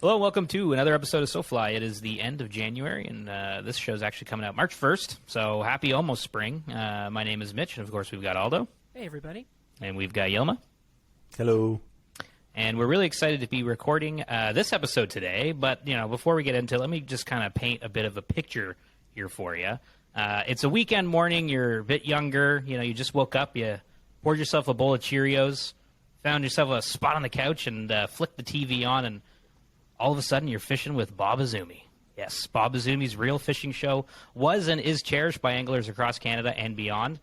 Hello and welcome to another episode of SoFly. It is the end of January, and this show is actually coming out March 1st, so happy almost spring. My name is Mitch, and of course we've got Aldo. Hey, everybody. And we've got Yilma. Hello. And we're really excited to be recording this episode today, but before we get into it, let me just kind of paint a bit of a picture here for you. It's a weekend morning, you're a bit younger, you just woke up, you poured yourself a bowl of Cheerios, found yourself a spot on the couch, and flicked the TV on, and all of a sudden, you're fishing with Bob Izumi. Yes, Bob Izumi's Reel Fishing Show was and is cherished by anglers across Canada and beyond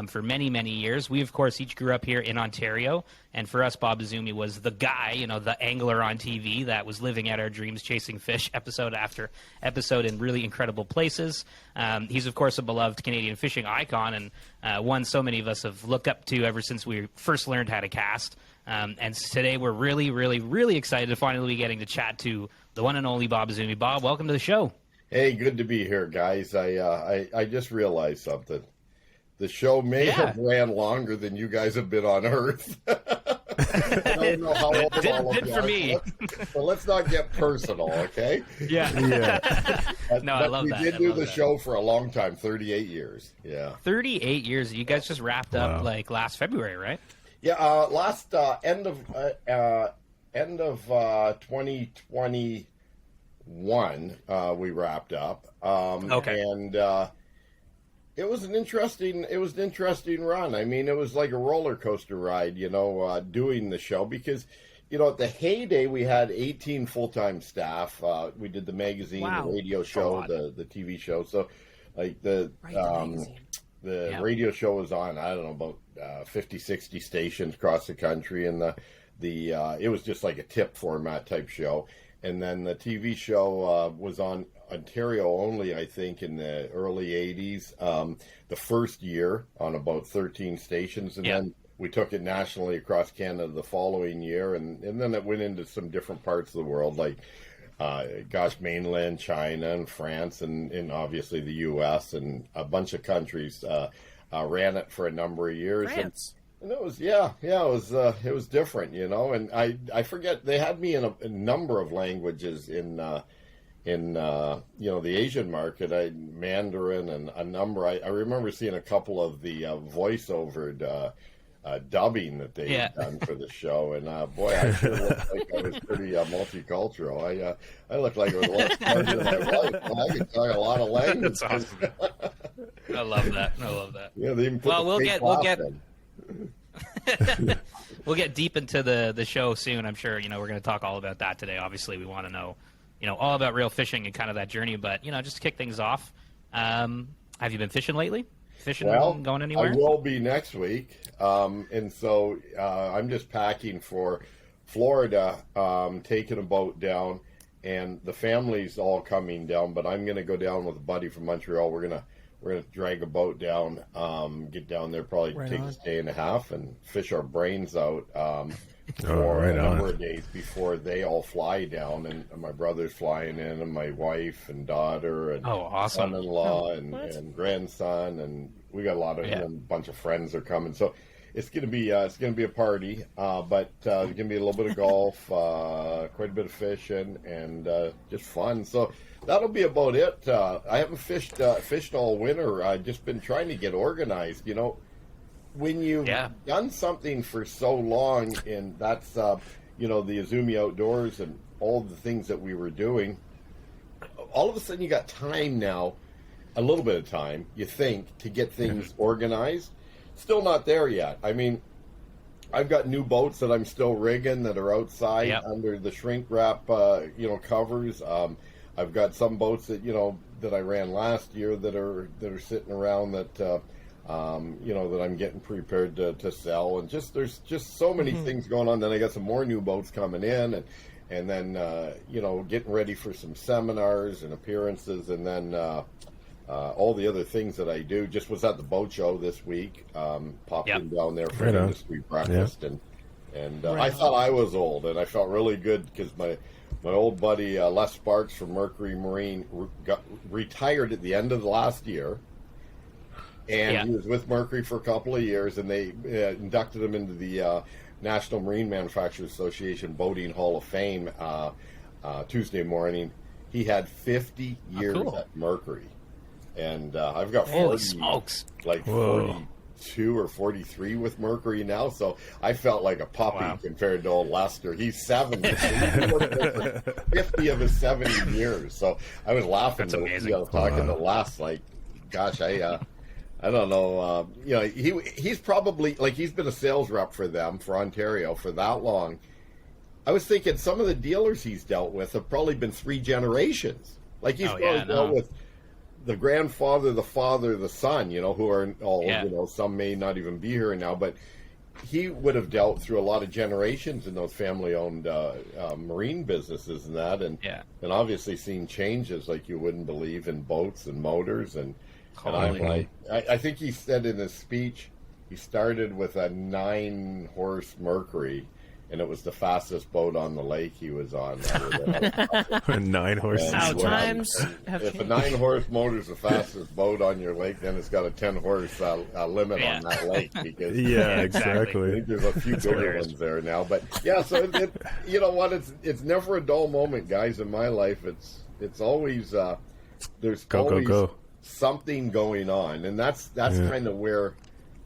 for many, many years. We, of course, each grew up here in Ontario, and for us, Bob Izumi was the guy, the angler on TV that was living out our dreams, chasing fish episode after episode in really incredible places. He's, of course, a beloved Canadian fishing icon and one so many of us have looked up to ever since we first learned how to cast. And today we're really, really, really excited to finally be getting to chat to the one and only Bob Izumi. Bob, welcome to the show. Hey, good to be here, guys. I just realized something. The show may have ran longer than you guys have been on Earth. I don't know how old all of you for me. So let's not get personal, okay? Yeah. No, I love that. We did do the show for a long time, 38 years. Yeah. 38 years. You guys just wrapped up like last February, right? Yeah, last end of 2021, we wrapped up. Okay. And it was an interesting run. I mean, it was like a roller coaster ride, doing the show because, at the heyday we had 18 full-time staff. We did the magazine, the radio show, the TV show. So, like the radio show was on, I don't know, about 50, 60 stations across the country, and it was just like a tip format type show. And then the TV show was on Ontario only, I think, in the early 80s, the first year on about 13 stations. And then we took it nationally across Canada the following year. And then it went into some different parts of the world, like, mainland China and France and obviously the U.S. and a bunch of countries ran it for a number of years. France. And it was, it was different, and I forget, they had me in a number of languages in the Asian market, Mandarin and a number. I remember seeing a couple of the voiceover dubbing that they had done for the show, and boy, I sure looked like I was pretty multicultural. I looked like I was a lot smarter than I was. I could talk a lot of languages. That's awesome. I love that. Yeah, they even put we'll get deep into the show soon. I'm sure we're going to talk all about that today. Obviously, we want to know all about reel fishing and kind of that journey. But just to kick things off, have you been fishing lately? Going anywhere? I will be next week, and so I'm just packing for Florida, taking a boat down, and the family's all coming down. But I'm going to go down with a buddy from Montreal. We're gonna drag a boat down, get down there, probably take a day and a half, and fish our brains out for a number of days before they all fly down. And my brother's flying in, and my wife and daughter, and son-in-law and grandson, and we got a lot of and a bunch of friends are coming. So it's gonna be a party, but there's gonna be a little bit of golf, quite a bit of fishing, and just fun. So that'll be about it. I haven't fished all winter. I've just been trying to get organized. When you've done something for so long, and that's the Izumi Outdoors and all the things that we were doing, all of a sudden you got time now, a little bit of time, you think, to get things organized. Still not there yet. I mean, I've got new boats that I'm still rigging that are outside under the shrink wrap, covers. I've got some boats that that I ran last year that are sitting around that that I'm getting prepared to sell, and there's just so many things going on. Then I got some more new boats coming in, and then getting ready for some seminars and appearances, and then all the other things that I do. Just was at the boat show this week, popped in down there for an industry breakfast, and I thought I was old, and I felt really good because my old buddy Les Sparks from Mercury Marine retired at the end of the last year, and he was with Mercury for a couple of years, and they inducted him into the National Marine Manufacturers Association Boating Hall of Fame Tuesday morning. He had 50 years at Mercury, and I've got 40, holy smokes, like 42 or 43 with Mercury now. So I felt like a puppy compared to old Lester. He's 70, he worked there for 50 of his 70 years. So I was laughing. That's amazing. Talking to Les, like, gosh, I don't know. He's probably, like, he's been a sales rep for them, for Ontario, for that long. I was thinking some of the dealers he's dealt with have probably been 3 generations. Like, he's probably dealt with the grandfather, the father, the son, who are all, some may not even be here now, but he would have dealt through a lot of generations in those family-owned marine businesses and that, and obviously seen changes like you wouldn't believe in boats and motors. And I'm like, I think he said in his speech, he started with a 9-horse Mercury, and it was the fastest boat on the lake he was on. 9 horses. How times have if changed. A 9-horse motor is the fastest boat on your lake, then it's got a 10-horse limit on that lake. Because exactly. I think there's a few bigger ones there now. But yeah, so you know what? It's never a dull moment, guys. In my life, it's always there's always something going on, and that's kind of where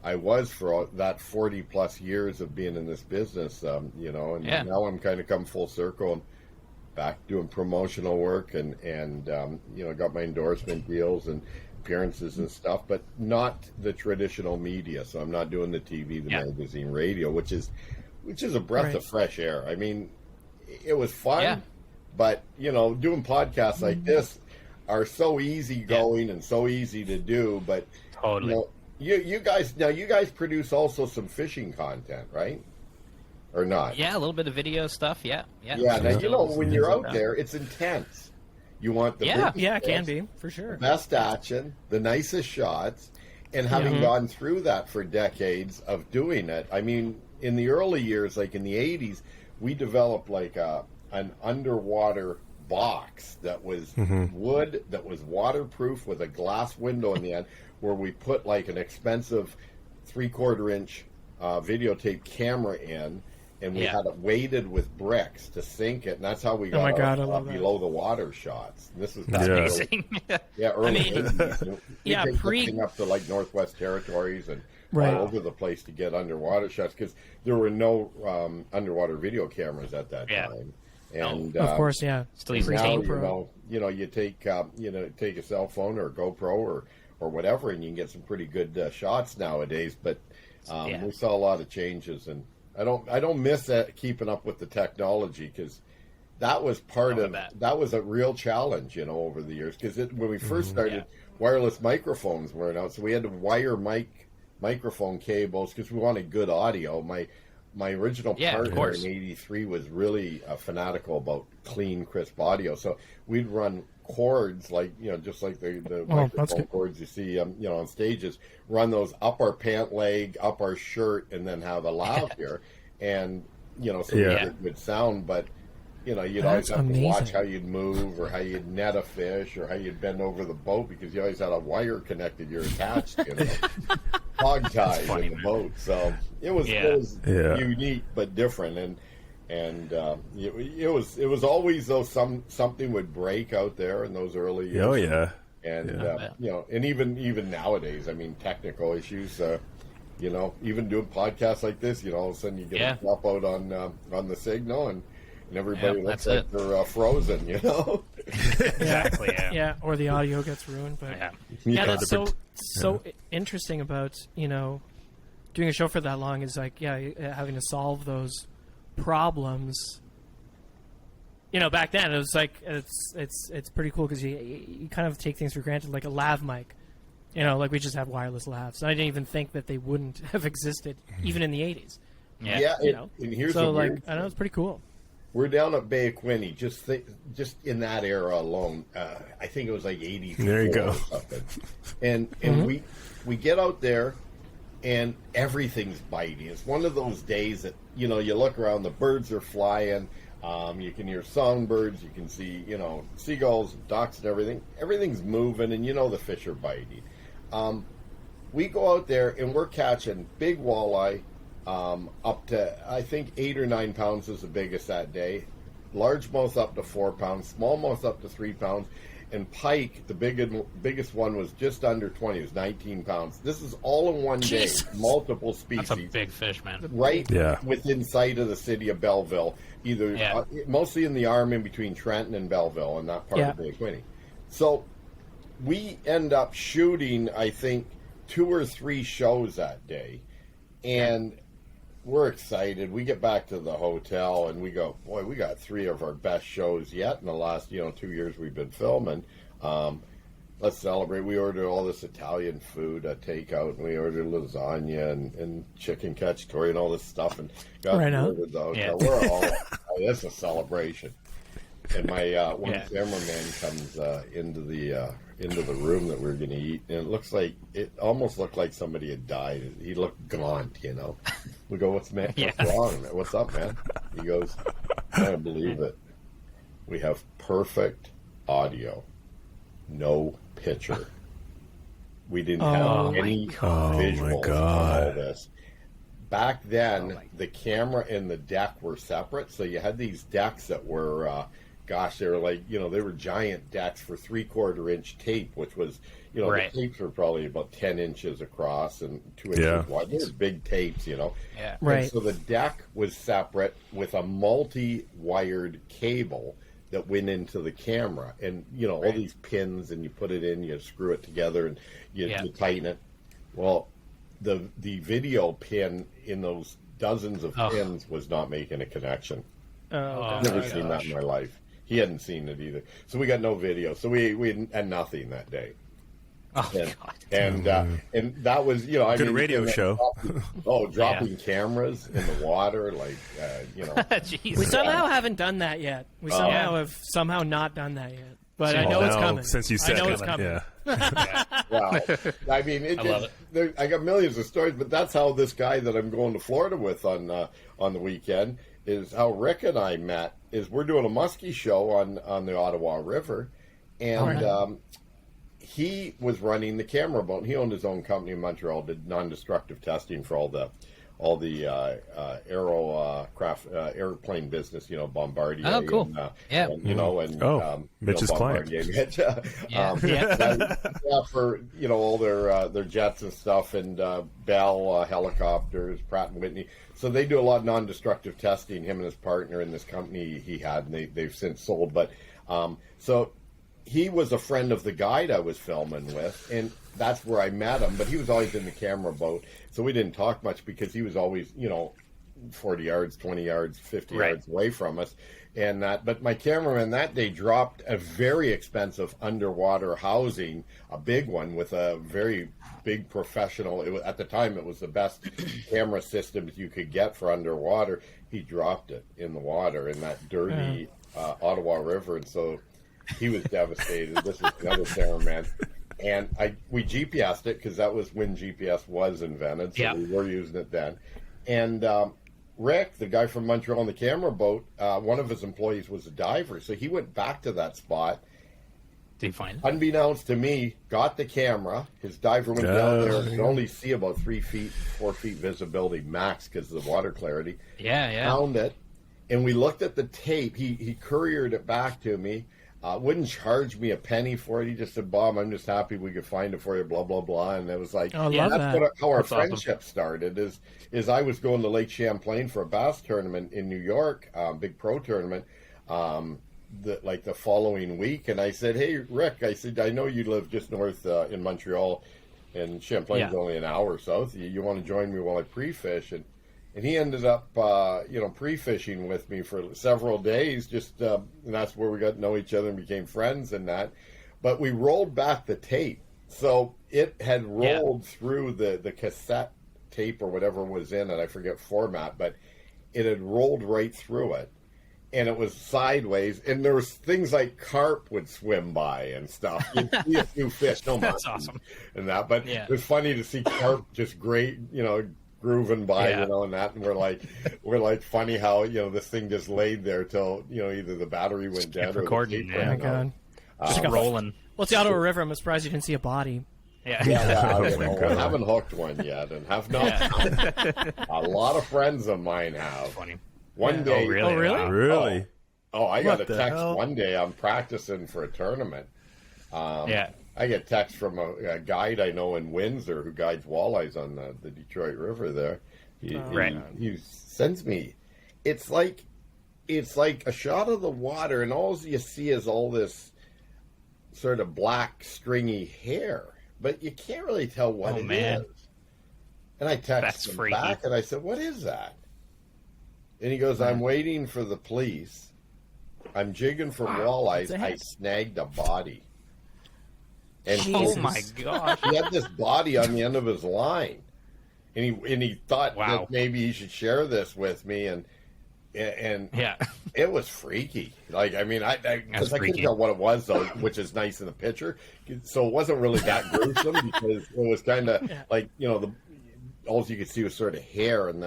I was for that 40 plus years of being in this business, and now I'm kind of come full circle and back doing promotional work and got my endorsement deals and appearances and stuff, but not the traditional media. So I'm not doing the TV, the magazine, radio, which is a breath of fresh air. I mean, it was fun, but doing podcasts like this are so easygoing and so easy to do, but totally. You guys produce also some fishing content, right? Or not? Yeah, a little bit of video stuff. Yeah. Now, when you're out there, it's intense. You want the it can be for sure. The best action, the nicest shots, and having gone through that for decades of doing it. I mean, in the early years, like in the 80s, we developed like an underwater box that was wood, that was waterproof with a glass window in the end, where we put like an expensive 3/4 inch videotape camera in, and we had it weighted with bricks to sink it, and that's how we got our below the water shots. And this is amazing. Early 80s. We take the thing up to like Northwest Territories and all over the place to get underwater shots, because there were no underwater video cameras at that time. And of course, still easy. Now, you take take a cell phone or a GoPro or whatever, and you can get some pretty good shots nowadays. But we saw a lot of changes, and I don't miss keeping up with the technology, because that was that was a real challenge, over the years. Because when we first started, wireless microphones weren't out, so we had to wire microphone cables because we wanted good audio. My original partner in '83 was really fanatical about clean, crisp audio. So we'd run cords, like just like the microphone cords you see on stages. Run those up our pant leg, up our shirt, and then have a lav here, and so we get good sound. But you'd always have to watch how you'd move, or how you'd net a fish, or how you'd bend over the boat, because you always had a wire connected. You're attached, hog ties in the boat. So it was unique but different, and it was always though something would break out there in those early years. And even nowadays, I mean, technical issues. Even doing podcasts like this, all of a sudden you get a drop out on the signal, and everybody looks like they're frozen, Exactly. Or the audio gets ruined. But that's so interesting about doing a show for that long, is like having to solve those problems. Back then it was like it's pretty cool, because you kind of take things for granted, like a lav mic. Like we just have wireless lavs. I didn't even think that they wouldn't have existed even in the 80s. And here's so I know it's pretty cool. We're down at Bay of Quinte, just in that era alone. I think it was like 84. There you go. Or something. And we get out there, and everything's biting. It's one of those days that you look around, the birds are flying. You can hear songbirds. You can see seagulls, and ducks, and everything. Everything's moving, and the fish are biting. We go out there, and we're catching big walleye. Up to, I think, 8 or 9 pounds was the biggest that day. largemouth up to 4 pounds, smallmouth up to 3 pounds, and pike, the biggest one was just under 20. It was 19 pounds. This is all in one day, multiple species. That's a big fish, man. Right within sight of the city of Belleville, either mostly in the arm in between Trenton and Belleville, and that part of Bay Quinte. So we end up shooting, I think, 2 or 3 shows that day, and we're excited. We get back to the hotel and we go, boy, we got 3 of our best shows yet in the last 2 years we've been filming. Let's celebrate. We ordered all this Italian food, takeout, and we ordered lasagna and chicken cacciatore and all this stuff, and got ordered the hotel. We're all, it's a celebration. And my one cameraman comes into the room that we were going to eat, and it almost looked like somebody had died. He looked gaunt, We go, what's wrong? What's up, man? He goes, I can't believe it. We have perfect audio, no picture. We didn't have any visuals on all this. Back then, the camera and the deck were separate, so you had these decks that were, they were like, they were giant decks for 3/4-inch tape, which was, the tapes were probably about 10 inches across and 2 inches wide. They were big tapes, Yeah. Right. And so the deck was separate with a multi-wired cable that went into the camera, and all these pins, and you put it in, you screw it together, and you tighten it. Well, the video pin in those dozens of pins was not making a connection. I've never seen that in my life. He hadn't seen it either, so we got no video. So we had nothing that day. And that was good radio show. Dropping cameras in the water, We somehow haven't done that yet. We somehow have not done that yet. But I know it's coming. Since you said it's coming. Wow. I mean, I love it. I got millions of stories, but that's how this guy that I'm going to Florida with on the weekend is how Rick and I met. Is we're doing a muskie show on the Ottawa River, and he was running the camera boat. He owned his own company in Montreal, did non-destructive testing for all the airplane business, Bombardier. Oh, cool. Mitch's client. Mitch, for all their jets and stuff, and Bell helicopters, Pratt and Whitney. So they do a lot of non-destructive testing. Him and his partner in this company he had, and they've since sold. But so he was a friend of the guide I was filming with, and that's where I met him. But he was always in the camera boat, so we didn't talk much because he was always, 40 yards, 20 yards, 50 yards away from us. And but my cameraman that day dropped a very expensive underwater housing, a big one with a very big professional. At the time, it was the best camera systems you could get for underwater. He dropped it in the water in that dirty Ottawa River, and so he was devastated. This was another cameraman. And we GPSed it because that was when GPS was invented, so we were using it then. And Rick, the guy from Montreal on the camera boat, one of his employees was a diver, so he went back to that spot. Did he find it? Unbeknownst to me, got the camera. His diver went down there and could only see about 3 feet, 4 feet visibility max because of the water clarity. Found it, and we looked at the tape. He couriered it back to me. Wouldn't charge me a penny for it. He just said, Bob, I'm just happy we could find it for you, blah, blah, blah. And it was like, how our friendship started is I was going to Lake Champlain for a bass tournament in New York, big pro tournament, the following week. And I said, hey, Rick, I know you live just north in Montreal, and Champlain's only an hour south. You want to join me while I pre-fish? And he ended up, pre-fishing with me for several days. And that's where we got to know each other and became friends and that. But we rolled back the tape, so it had rolled through the cassette tape or whatever was in it. I forget format, but it had rolled right through it, and it was sideways. And there was things like carp would swim by and stuff. You'd see a few fish, that's awesome, and that. But it was funny to see carp just great, grooving by, and that, and we're like funny how this thing just laid there till either the battery went dead or recording. The tape ran out. Just rolling. Well, it's the Ottawa River. I'm surprised you didn't see a body. I haven't hooked one yet, and have not. A lot of friends of mine have. Funny. One day, really? Really? Oh, I got a What the text hell? one day. I'm practicing for a tournament. Yeah. I get text from a guide I know in Windsor who guides walleyes on the Detroit River there. He sends me. It's like a shot of the water, and all you see is all this sort of black stringy hair, but you can't really tell what it is. And I That's texted him freaky. back, and I said, "What is that?" And he goes, "I'm waiting for the police. I'm jigging for walleyes. I snagged a body." And Oh my gosh. he had this body on the end of his line, and he thought that maybe he should share this with me, and Yeah. it was freaky. Like, I mean, because I couldn't tell what it was though, which is nice in the picture. So it wasn't really that gruesome because it was kind of like, you know, all you could see was sort of hair, and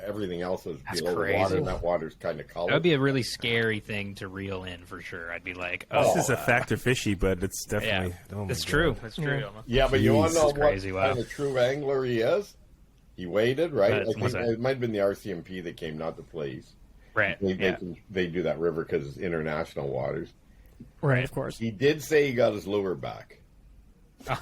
everything else was below the water, and that water's kind of colored. That would be a really scary thing to reel in for sure. I'd be like, oh, This is a factor fishy, but it's definitely. Oh my it's God. true. It's true. Yeah, but you want to know what crazy. Wow. kind of true angler he is? He waited, right? What's I think that? it might have been the RCMP that came, not the police. Right. They do that river because it's international waters. Right, of course. He did say he got his lure back. Can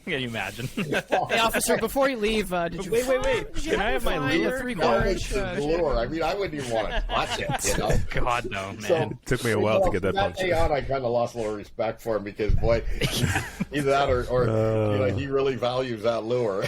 you imagine? Hey, officer, before you leave, did you Wait. did you Can I have my find lure? a 3/4 That inch? was his lure. I mean, I wouldn't even want to touch it, you know? God, no, man. So, It took me a while to get that That day puncture. on, I kind of lost a little respect for him because, boy, either that or you know, he really values that lure.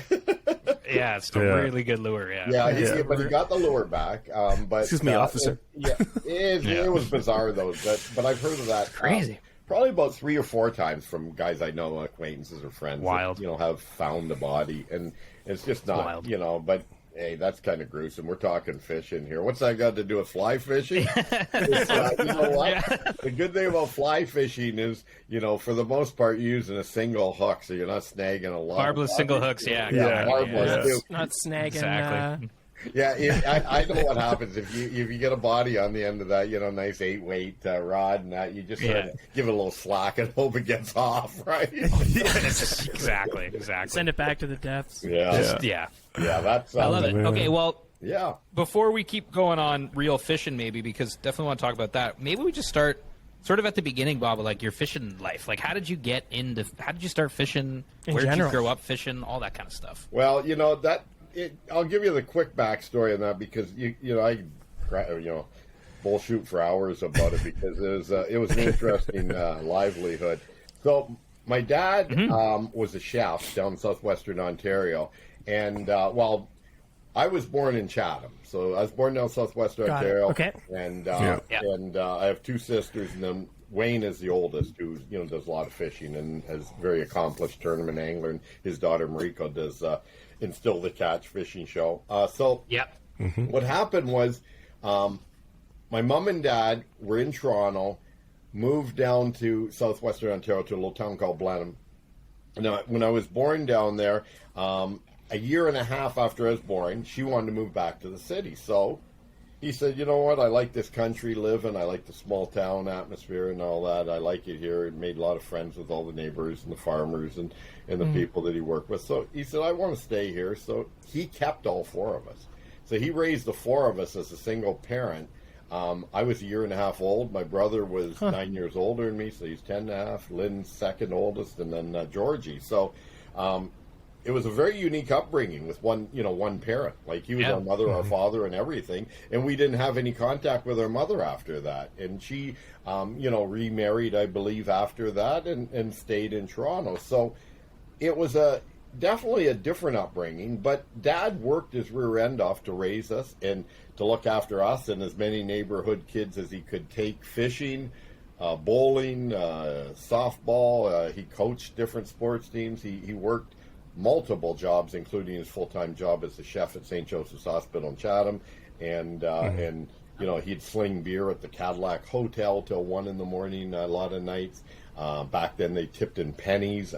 Yeah, it's a really good lure. Yeah. But he got the lure back. But Excuse me, officer. It was bizarre though. But I've heard of that. Crazy. Probably about 3 or 4 times from guys I know, acquaintances or friends. Wild. That, you know, have found the body, and it's just not, Wild. you know. But hey, that's kind of gruesome. We're talking fishing here. What's that got to do with fly fishing? You know what? Yeah. The good thing about fly fishing is, you know, for the most part, you're using a single hook, so you're not snagging a lot. Barbless single hooks. Yeah. Yeah, barbless too. Not snagging. Exactly. Yeah, I know what happens if you get a body on the end of that, you know, nice 8-weight rod, and that you just sort of give it a little slack and hope it gets off, right? Exactly. Send it back to the depths. Yeah. That's I love it. Okay, well, yeah. before we keep going on real fishing, maybe, because definitely want to talk about that, maybe we just start sort of at the beginning, Bob, like your fishing life. Like, how did you start fishing? Where did you grow up fishing? All that kind of stuff. Well, you know, I'll give you the quick backstory on that because, you know, I bullshoot for hours about it because it was an interesting livelihood. So my dad was a chef down in southwestern Ontario, and I was born in Chatham. So I was born down in southwestern Ontario. Okay. And I have 2 sisters, and then Wayne is the oldest, who, you know, does a lot of fishing and is very accomplished tournament angler. And his daughter Mariko does Instill the Catch fishing show. What happened was my mom and dad were in Toronto, moved down to southwestern Ontario to a little town called Blenheim. Now, when I was born down there, a year and a half after I was born, she wanted to move back to the city. So he said, you know what, I like this country living. I like the small town atmosphere and all that. I like it here. It made a lot of friends with all the neighbors and the farmers and the people that he worked with. So he said, I want to stay here. So he kept all 4 of us. So he raised the 4 of us as a single parent. I was a year and a half old. My brother was 9 years older than me, so he's 10 and a half. Lynn's second oldest, and then Georgie. So it was a very unique upbringing with one parent. Like, he was our mother, our father, and everything. And we didn't have any contact with our mother after that. And she, remarried, I believe, after that and stayed in Toronto. So it was definitely a different upbringing. But Dad worked his rear end off to raise us and to look after us and as many neighborhood kids as he could take fishing, bowling, softball. He coached different sports teams. He worked multiple jobs, including his full-time job as a chef at St. Joseph's Hospital in Chatham, and he'd sling beer at the Cadillac Hotel till 1 a.m. a lot of nights. Back then they tipped in pennies.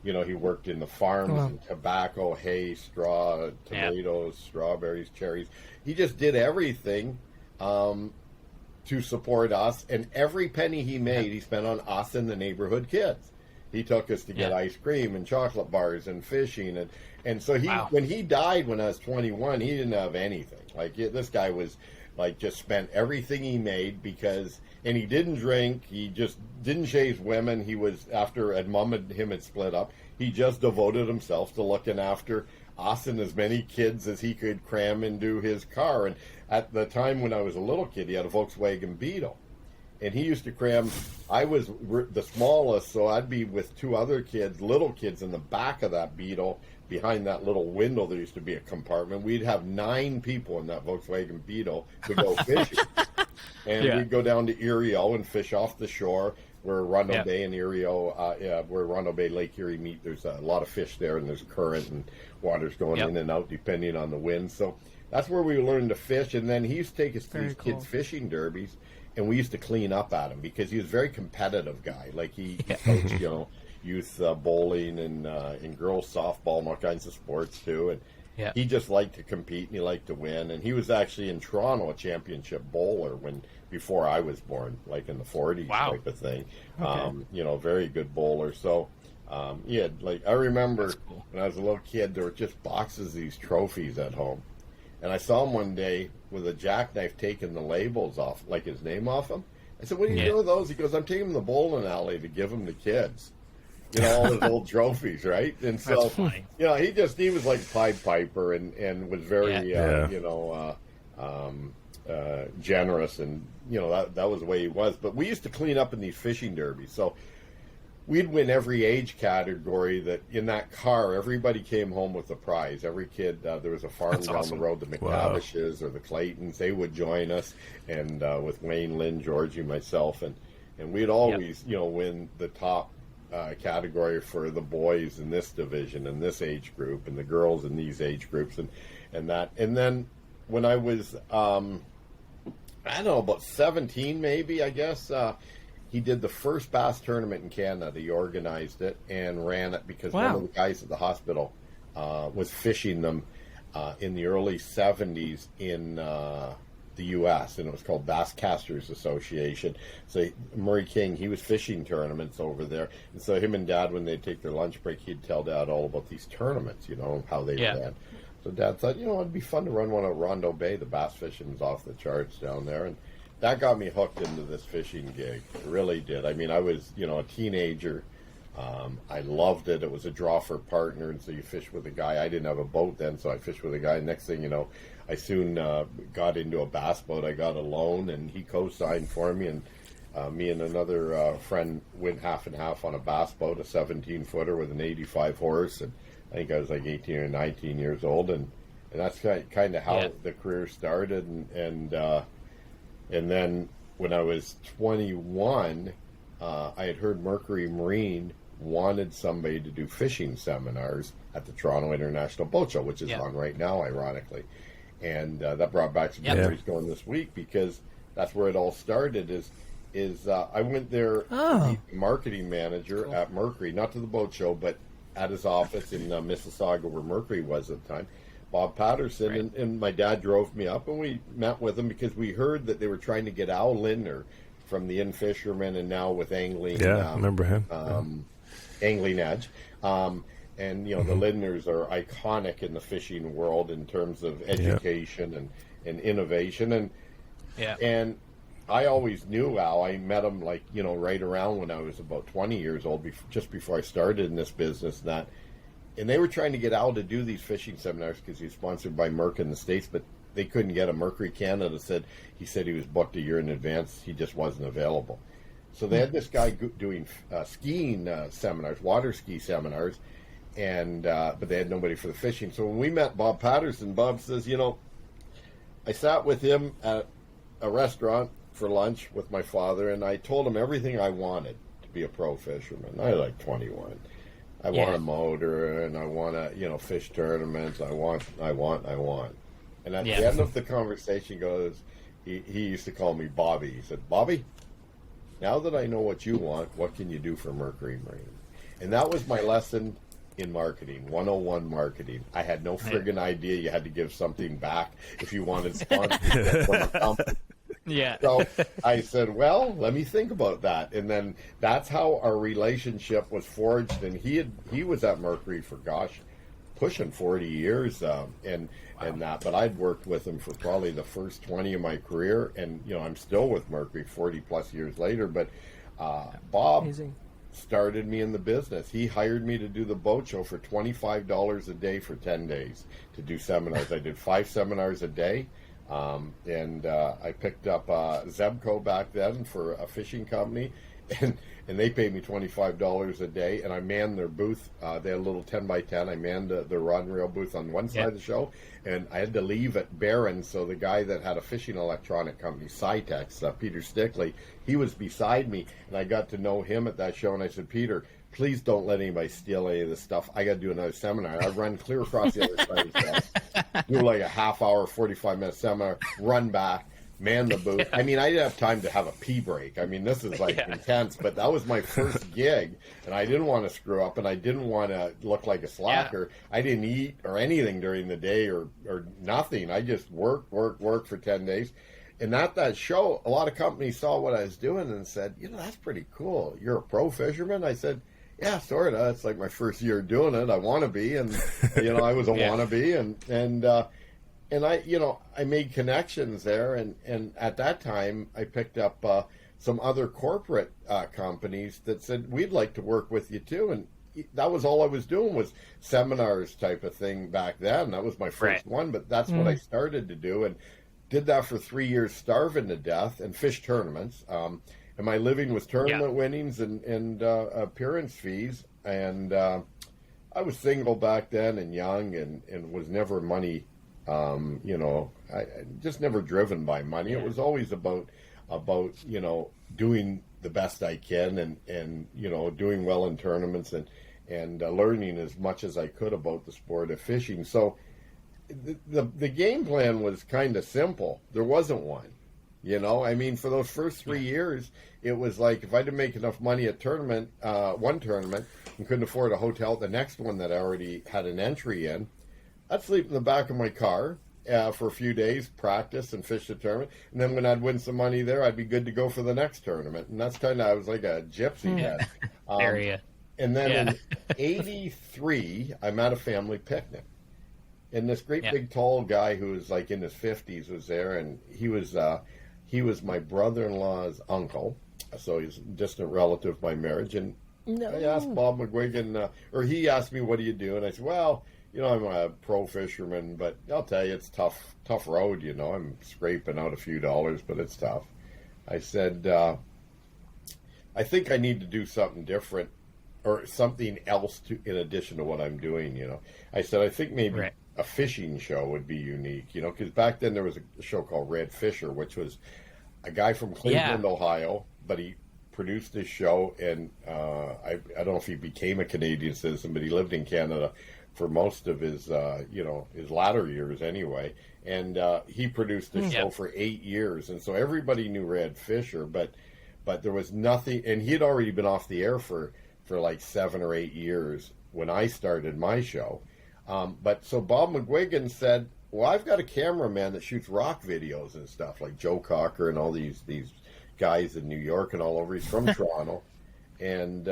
He worked in the farms and tobacco, hay, straw, tomatoes, strawberries, cherries. He just did everything to support us, and every penny he made, he spent on us and the neighborhood kids. He took us to get ice cream and chocolate bars and fishing, and so when he died when I was 21, he didn't have anything. Like this guy was like just spent everything he made and he didn't drink. He just didn't chase women. He was after Mom and him had split up. He just devoted himself to looking after us and as many kids as he could cram into his car. And at the time when I was a little kid, he had a Volkswagen Beetle. And he used to cram, I was the smallest, so I'd be with two other kids, little kids, in the back of that Beetle, behind that little window. There used to be a compartment. We'd have 9 people in that Volkswagen Beetle to go fishing. And we'd go down to Erio and fish off the shore where Rondo Bay and Erio, where Rondo Bay, Lake Erie meet. There's a lot of fish there, and there's current and water's going in and out depending on the wind. So that's where we learned to fish. And then he used to take us to these kids' fishing derbies. And we used to clean up at him because he was a very competitive guy. Like he coached, youth bowling and girls softball and all kinds of sports too. And he just liked to compete and he liked to win. And he was actually in Toronto a championship bowler before I was born, like in the 40s type of thing. Very good bowler. So I remember when I was a little kid, there were just boxes of these trophies at home. And I saw him one day with a jackknife taking the labels off, like his name off them. I said, what are you doing with those? He goes, I'm taking them to the bowling alley to give them to kids. All his old trophies, right? And so, he was like Pied Piper and was very, generous. And, that was the way he was. But we used to clean up in these fishing derbies. So we'd win every age category that in that car, everybody came home with a prize. Every kid, there was a farm down the road, the McTavishes or the Claytons, they would join us, and with Wayne, Lynn, Georgie, myself, and we'd always, win the top category for the boys in this division and this age group, and the girls in these age groups, and that. And then when I was, I don't know, about 17 maybe, I guess, he did the first bass tournament in Canada. He organized it and ran it because one of the guys at the hospital was fishing them in the early 70s in the U.S., and it was called Bass Casters Association. So Murray King, he was fishing tournaments over there. And so him and Dad, when they'd take their lunch break, he'd tell Dad all about these tournaments, how they ran. So Dad thought, it'd be fun to run one at Rondo Bay. The bass fishing's off the charts down there. And that got me hooked into this fishing gig. It really did. I mean, I was, a teenager. I loved it. It was a draw for partner, and so you fish with a guy. I didn't have a boat then, so I fished with a guy. Next thing you know, I soon got into a bass boat. I got a loan, and he co-signed for me, and me and another friend went half and half on a bass boat, a 17-footer with an 85 horse, and I think I was like 18 or 19 years old, and that's kind of how the career started, and then when I was 21, I had heard Mercury Marine wanted somebody to do fishing seminars at the Toronto International Boat Show, which is on right now, ironically. And that brought back some memories going this week, because that's where it all started. Is I went there to meet the marketing manager at Mercury, not to the boat show, but at his office in Mississauga, where Mercury was at the time. Bob Patterson, and my dad drove me up, and we met with him because we heard that they were trying to get Al Lindner from the Inn Fisherman, and now with Angling. I remember him. Angling Edge. And, the Lindners are iconic in the fishing world in terms of education and innovation. And I always knew Al. I met him, right around when I was about 20 years old, just before I started in this business, and they were trying to get Al to do these fishing seminars because he was sponsored by Merck in the States, but they couldn't get him. Mercury Canada said he was booked a year in advance. He just wasn't available. So they had this guy doing skiing seminars, water ski seminars, and but they had nobody for the fishing. So when we met Bob Patterson, Bob says, I sat with him at a restaurant for lunch with my father, and I told him everything I wanted to be a pro fisherman. I was like 21. I want a motor, and I want to, fish tournaments. I want. And at the end of the conversation goes, he used to call me Bobby. He said, Bobby, now that I know what you want, what can you do for Mercury Marine? And that was my lesson in marketing, 101 marketing. I had no friggin' idea you had to give something back if you wanted sponsorship from a company. Yeah. So I said, well, let me think about that. And then that's how our relationship was forged. And he was at Mercury for, pushing 40 years and that. But I'd worked with him for probably the first 20 of my career. And, I'm still with Mercury 40 plus years later. But Bob started me in the business. He hired me to do the boat show for $25 a day for 10 days to do seminars. I did 5 seminars a day. And I picked up Zebco back then for a fishing company, and they paid me $25 a day, and I manned their booth. They had a little 10 by 10. I manned the rod and reel booth on one side of the show, and I had to leave at Barron, so the guy that had a fishing electronic company, Cytex, Peter Stickley, he was beside me, and I got to know him at that show, and I said, Peter, please don't let anybody steal any of this stuff. I got to do another seminar. I run clear across the other side of the desk, do like a half-hour, 45-minute seminar, run back, man the booth. I mean, I didn't have time to have a pee break. I mean, this is like intense, but that was my first gig, and I didn't want to screw up, and I didn't want to look like a slacker. Yeah. I didn't eat or anything during the day or nothing. I just worked for 10 days. And at that show, a lot of companies saw what I was doing and said, that's pretty cool. You're a pro fisherman? I said, yeah, sort of. It's like my first year doing it. I want to be, and I was a wannabe, and I made connections there, and at that time I picked up some other corporate companies that said we'd like to work with you too, and that was all I was doing was seminars type of thing back then. That was my first one, but that's what I started to do, and did that for 3 years, starving to death, and fish tournaments. And my living was tournament winnings and appearance fees. And I was single back then and young and was never money, I just never driven by money. It was always about doing the best I can and doing well in tournaments and learning as much as I could about the sport of fishing. So the game plan was kind of simple. There wasn't one. I mean, for those first 3 years, it was like if I didn't make enough money at one tournament, and couldn't afford a hotel at the next one that I already had an entry in, I'd sleep in the back of my car for a few days, practice and fish the tournament, and then when I'd win some money there, I'd be good to go for the next tournament. And that's I was like a gypsy head. Area. And then in '83, I'm at a family picnic. And this great big tall guy who was like in his 50s was there, and he was my brother-in-law's uncle, so he's a distant relative by marriage. And I asked Bob McGuigan, or he asked me, what do you do? And I said, well, I'm a pro fisherman, but I'll tell you, it's tough road, I'm scraping out a few dollars, but it's tough. I said, I think I need to do something different or something else in addition to what I'm doing, I said, I think maybe a fishing show would be unique, because back then there was a show called Red Fisher, which was a guy from Cleveland, Ohio, but he produced this show, and I don't know if he became a Canadian citizen, but he lived in Canada for most of his, his latter years anyway, and he produced this show for 8 years, and so everybody knew Red Fisher, but there was nothing, and he had already been off the air for like 7 or 8 years when I started my show. But so Bob McGuigan said, well, I've got a cameraman that shoots rock videos and stuff, like Joe Cocker and all these guys in New York and all over. He's from Toronto. And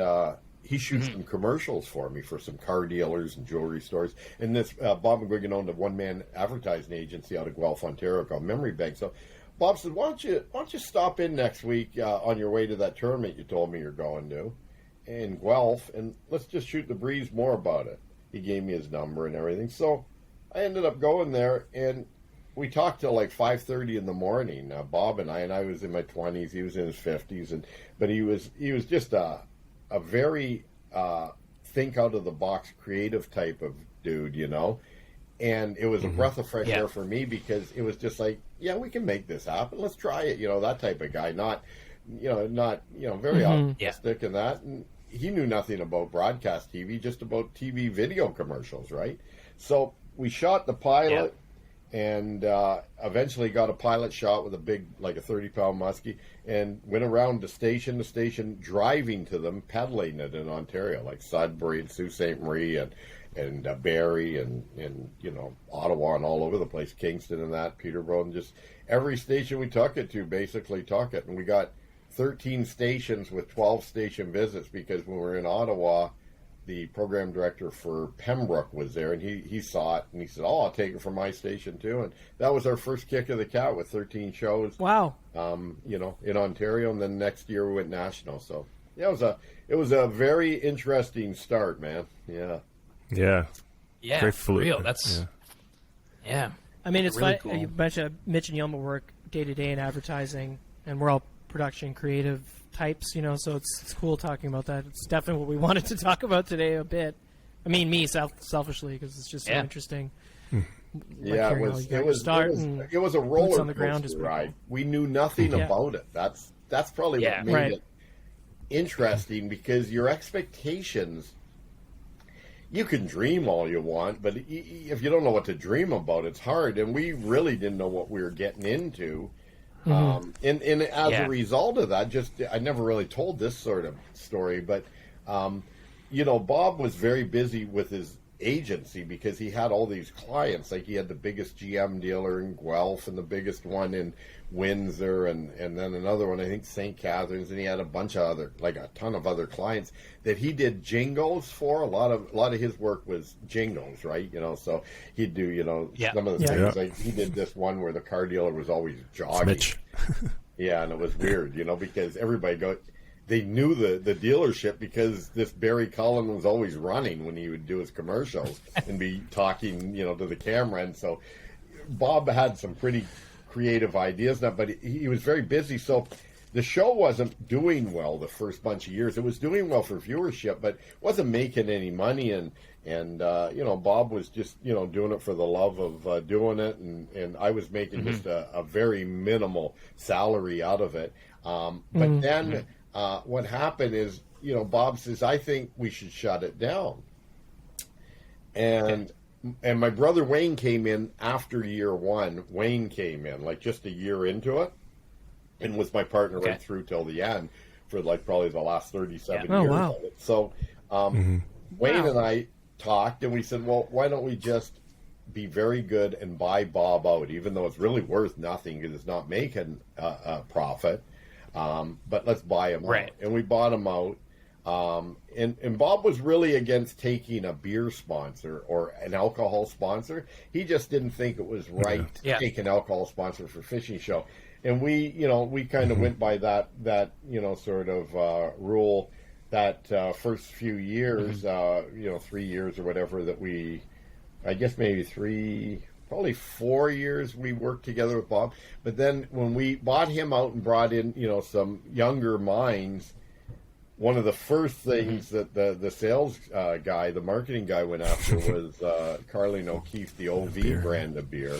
he shoots some commercials for me for some car dealers and jewelry stores. And this Bob McGuigan owned a one-man advertising agency out of Guelph, Ontario called Memory Bank. So Bob said, why don't you stop in next week on your way to that tournament you told me you're going to in Guelph, and let's just shoot the breeze more about it. He gave me his number and everything. So I ended up going there, and we talked till like 5:30 in the morning. Bob and I was in my 20s, he was in his 50s, but he was just a very think out of the box, creative type of dude, And it was a breath of fresh air for me because it was just like, yeah, we can make this happen. Let's try it, that type of guy. Not very optimistic in that. And he knew nothing about broadcast TV, just about TV video commercials, right? So we shot the pilot and eventually got a pilot shot with a big, like a 30-pound muskie, and went around station to station, driving to them, peddling it in Ontario, like Sudbury and Sault Ste. Marie Barrie and Ottawa and all over the place, Kingston and that, Peterborough, and just every station we took it to basically took it. And we got 13 stations with 12 station visits, because when we were in Ottawa, the program director for Pembroke was there, and he saw it, and he said, "Oh, I'll take it from my station too." And that was our first kick of the cat with 13 shows. Wow. In Ontario, and then next year we went national. So yeah, it was a very interesting start, man. Yeah. Yeah. Yeah. Very For real. That's yeah. I mean, it's really fun. cool. You mentioned Mitch and Yelma work day to day in advertising, and we're all production creative types, so it's cool talking about that. It's definitely what we wanted to talk about today a bit. I mean, me selfishly, because it's just so interesting. Yeah, it was a roller coaster ride. We knew nothing about it. That's probably what made it interesting, because your expectations, you can dream all you want, but if you don't know what to dream about, it's hard. And we really didn't know what we were getting into. And as a result of that, I never really told this sort of story, but Bob was very busy with his agency, because he had all these clients. Like, he had the biggest GM dealer in Guelph and the biggest one in Windsor, and then another one, I think St. Catharines, and he had a bunch of a ton of other clients that he did jingles for. A lot of his work was jingles, right? So he'd do some of the things. Like, he did this one where the car dealer was always jogging. Yeah, and it was weird, because everybody they knew the dealership, because this Barry Cullen was always running when he would do his commercials and be talking, to the camera. And so Bob had some pretty creative ideas now, but he was very busy. So the show wasn't doing well the first bunch of years. It was doing well for viewership, but wasn't making any money. And Bob was just, doing it for the love of doing it. And I was making just a very minimal salary out of it. But then what happened is, Bob says, "I think we should shut it down." And my brother Wayne came in after year one. Wayne came in like just a year into it, and was my partner right through till the end for probably the last 37 years of it. So Wayne and I talked, and we said, well, why don't we just be very good and buy Bob out, even though it's really worth nothing because it's not making a profit. But let's buy him out. And we bought him out. And Bob was really against taking a beer sponsor or an alcohol sponsor. He just didn't think it was right to take an alcohol sponsor for fishing show. And we kind of went by that sort of rule that first few years, 3 years or whatever that I guess maybe probably 4 years we worked together with Bob. But then when we bought him out and brought in, some younger minds, one of the first things that the sales guy, the marketing guy went after was Carling O'Keefe, the OV brand of beer.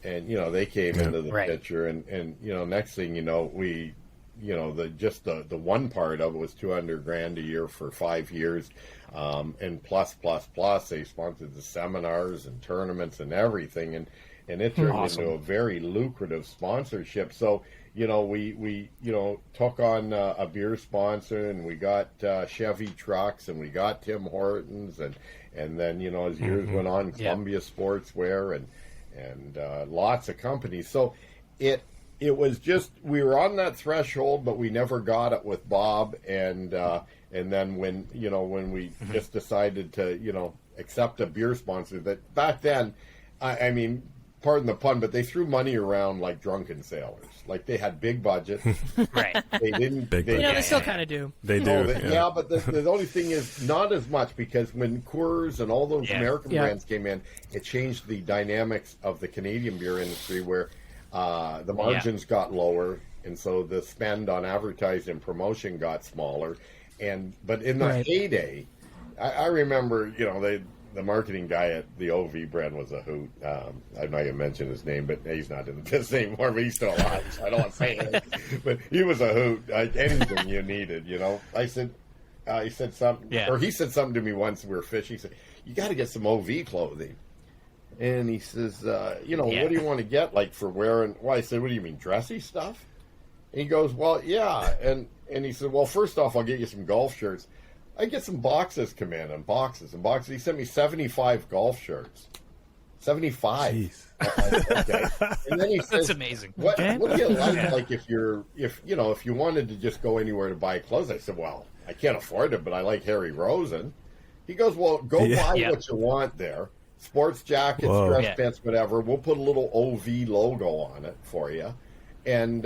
And, they came into the picture and, next thing you know, we, the one part of it was $200,000 a year for 5 years. And plus, they sponsored the seminars and tournaments and everything. And it turned into a very lucrative sponsorship. So, we took on a beer sponsor, and we got Chevy trucks, and we got Tim Hortons, and then, as years went on, Columbia Sportswear and lots of companies. So it was just, we were on that threshold, but we never got it with Bob. And then when we just decided to, accept a beer sponsor, that back then, I mean, pardon the pun, but they threw money around like drunken sailors. Like, they had big budgets. They didn't. They still kind of do. They do. But the only thing is not as much, because when Coors and all those American brands came in, it changed the dynamics of the Canadian beer industry, where the margins got lower, and so the spend on advertising and promotion got smaller. But in the heyday, I remember, the marketing guy at the OV brand was a hoot. I'm not going to mention his name, but he's not in the business anymore, but he's still alive, so I don't want to say it. But he was a hoot. Anything you needed, I said, he said something, or he said something to me once we were fishing. He said, "You got to get some OV clothing." And he says, what do you want to get, for wearing? Well, I said, "What do you mean, dressy stuff?" And he goes, "Well, yeah." And he said, "Well, first off, I'll get you some golf shirts. I get some boxes come in and boxes and boxes. He sent me 75 golf shirts. 75. Jeez. Okay. And then he says, That's amazing. What do you like if you wanted to just go anywhere to buy clothes? I said, well, I can't afford it, but I like Harry Rosen. He goes, well, go buy what you want there. Sports jackets, dress pants, whatever. We'll put a little OV logo on it for you. And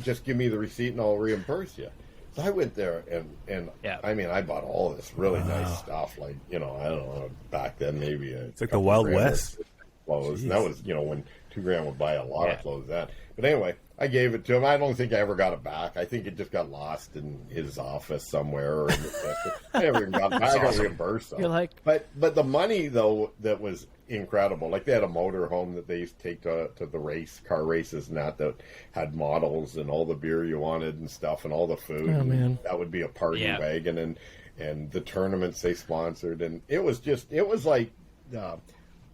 just give me the receipt and I'll reimburse you. So I went there and I mean, I bought all this really nice stuff. Like, I don't know, back then maybe it's like the Wild West. Clothes. And that was, when $2,000 would buy a lot of clothes then. But anyway, I gave it to him. I don't think I ever got it back. I think it just got lost in his office somewhere. Or I never even got it back. I got reimbursed. Though. You're like, but the money though that was incredible. Like they had a motor home that they used to take to the car races and that had models and all the beer you wanted and stuff and all the food. Oh man, that would be a party wagon and the tournaments they sponsored, and it was like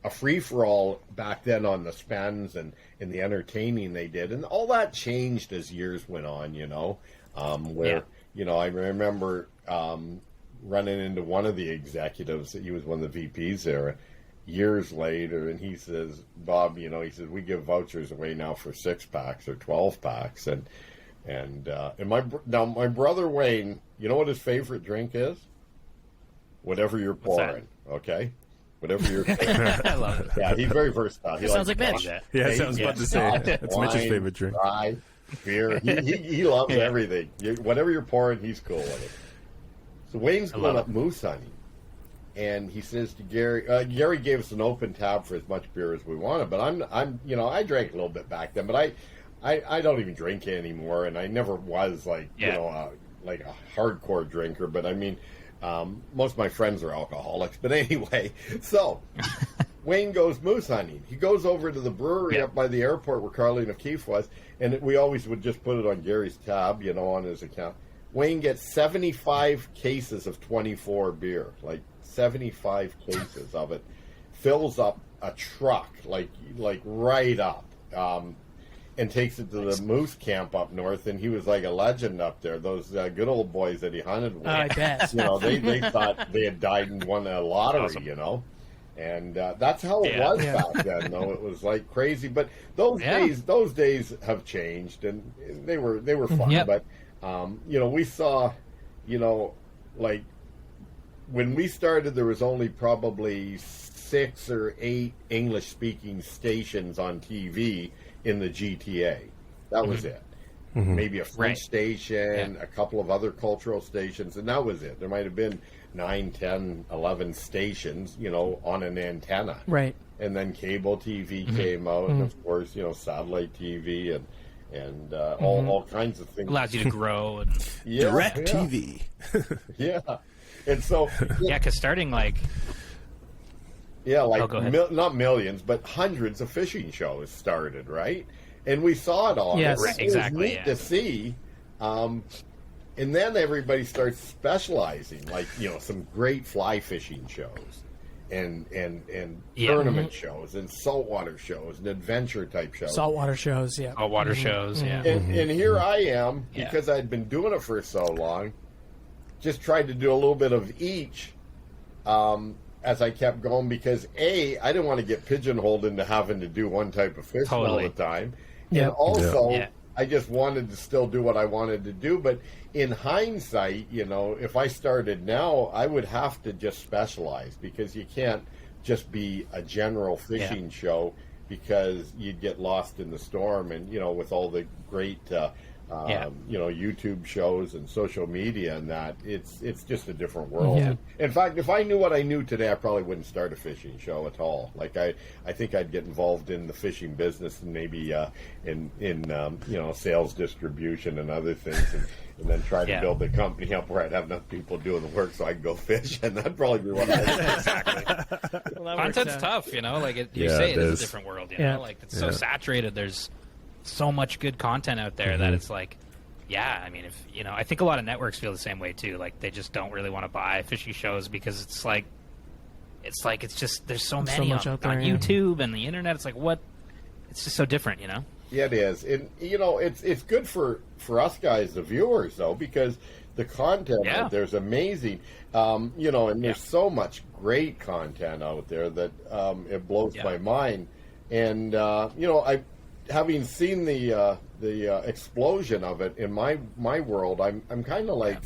a free-for-all back then on the spends and the entertaining they did. And all that changed as years went on, I remember running into one of the executives. He was one of the VPs there years later, and he says, Bob, he says, we give vouchers away now for 6-packs or 12-packs. And my brother Wayne, you know what his favorite drink is? Whatever you're pouring, okay? Whatever you're I love it. Yeah, he's very versatile. He sounds like Mitch. Yeah, I was about to say. That's Mitch's favorite drink. Rye, beer. He loves everything. Whatever you're pouring, he's cool with it. So Wayne's going up moose hunting. And he says to Gary, Gary gave us an open tab for as much beer as we wanted, but I'm I drank a little bit back then, but I don't even drink anymore, and I never was like a hardcore drinker, but I mean, most of my friends are alcoholics, but anyway, so Wayne goes moose hunting. He goes over to the brewery up by the airport where Carlene O'Keefe was, and we always would just put it on Gary's tab, on his account. Wayne gets 75 cases of 24 beer, like 75 cases of it, fills up a truck, like right up, and takes it to the moose camp up north, and he was like a legend up there. Those good old boys that he hunted with, I bet. They thought they had died and won a lottery, and that's how it was back then. Though it was like crazy, but those days have changed, and they were fun. Yep. But we saw, like when we started, there was only probably 6 or 8 English-speaking stations on TV in the GTA. That was it. Mm-hmm. Maybe a French station, a couple of other cultural stations, and that was it. There might have been 9, 10, 11 stations, on an antenna. Right. And then cable TV came out, and of course, satellite TV and all kinds of things. Allows you to grow. And Direct TV. Yeah. And so... because starting like... Yeah, not millions, but hundreds of fishing shows started, right? And we saw it all. Yes, it was neat to see. And then everybody starts specializing, like, some great fly fishing shows and tournament shows and saltwater shows and adventure type shows. Saltwater shows, Saltwater shows, And here I am, because I'd been doing it for so long, just tried to do a little bit of each. As I kept going, because I didn't want to get pigeonholed into having to do one type of fishing all the time. Yep. And also, I just wanted to still do what I wanted to do. But in hindsight, if I started now, I would have to just specialize, because you can't just be a general fishing show, because you'd get lost in the storm. And, with all the great YouTube shows and social media and that, it's just a different world. Yeah. In fact, if I knew what I knew today, I probably wouldn't start a fishing show at all. Like I think I'd get involved in the fishing business and maybe in sales distribution and other things, and then try to build the company up where I'd have enough people doing the work so I could go fish, and that'd probably be what I would do. Exactly. Content's tough, like you say, it is a different world. Like it's so saturated. There's so much good content out there that it's like, I mean, if I think a lot of networks feel the same way too. Like they just don't really want to buy fishing shows, because it's just there's so many much on YouTube and the internet. It's like, what? It's just so different, Yeah, it is, and it's good for us guys, the viewers, though, because the content out there is amazing. You know, and there's so much great content out there that it blows my mind. And you know, having seen the explosion of it in my world, I'm kind of like,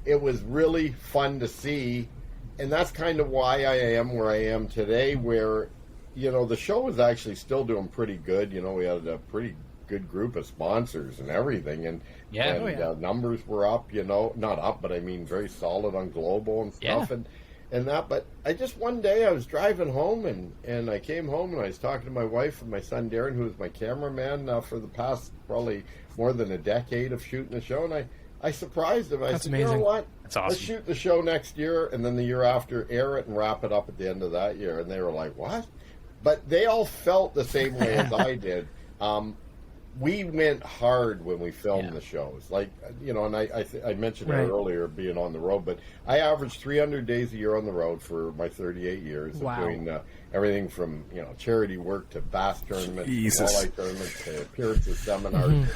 it was really fun to see, and that's kind of why I am where I am today. Where, you know, the show is actually still doing pretty good. You know, we had a pretty good group of sponsors and everything, and numbers were up. You know, not up, but I mean very solid on Global and stuff, and that. But I just, one day I was driving home, and I came home and I was talking to my wife and my son Darren, who was my cameraman for the past probably more than a decade of shooting the show, and I surprised him. I said, amazing. You know what? That's awesome. Let's shoot the show next year, and then the year after air it and wrap it up at the end of that year. And they were like, what? But they all felt the same way as I did. We went hard when we filmed the shows. Like, you know, and I mentioned it earlier, being on the road, but I averaged 300 days a year on the road for my 38 years of doing everything from, you know, charity work to bass tournaments, walleye tournaments, to appearances, seminars,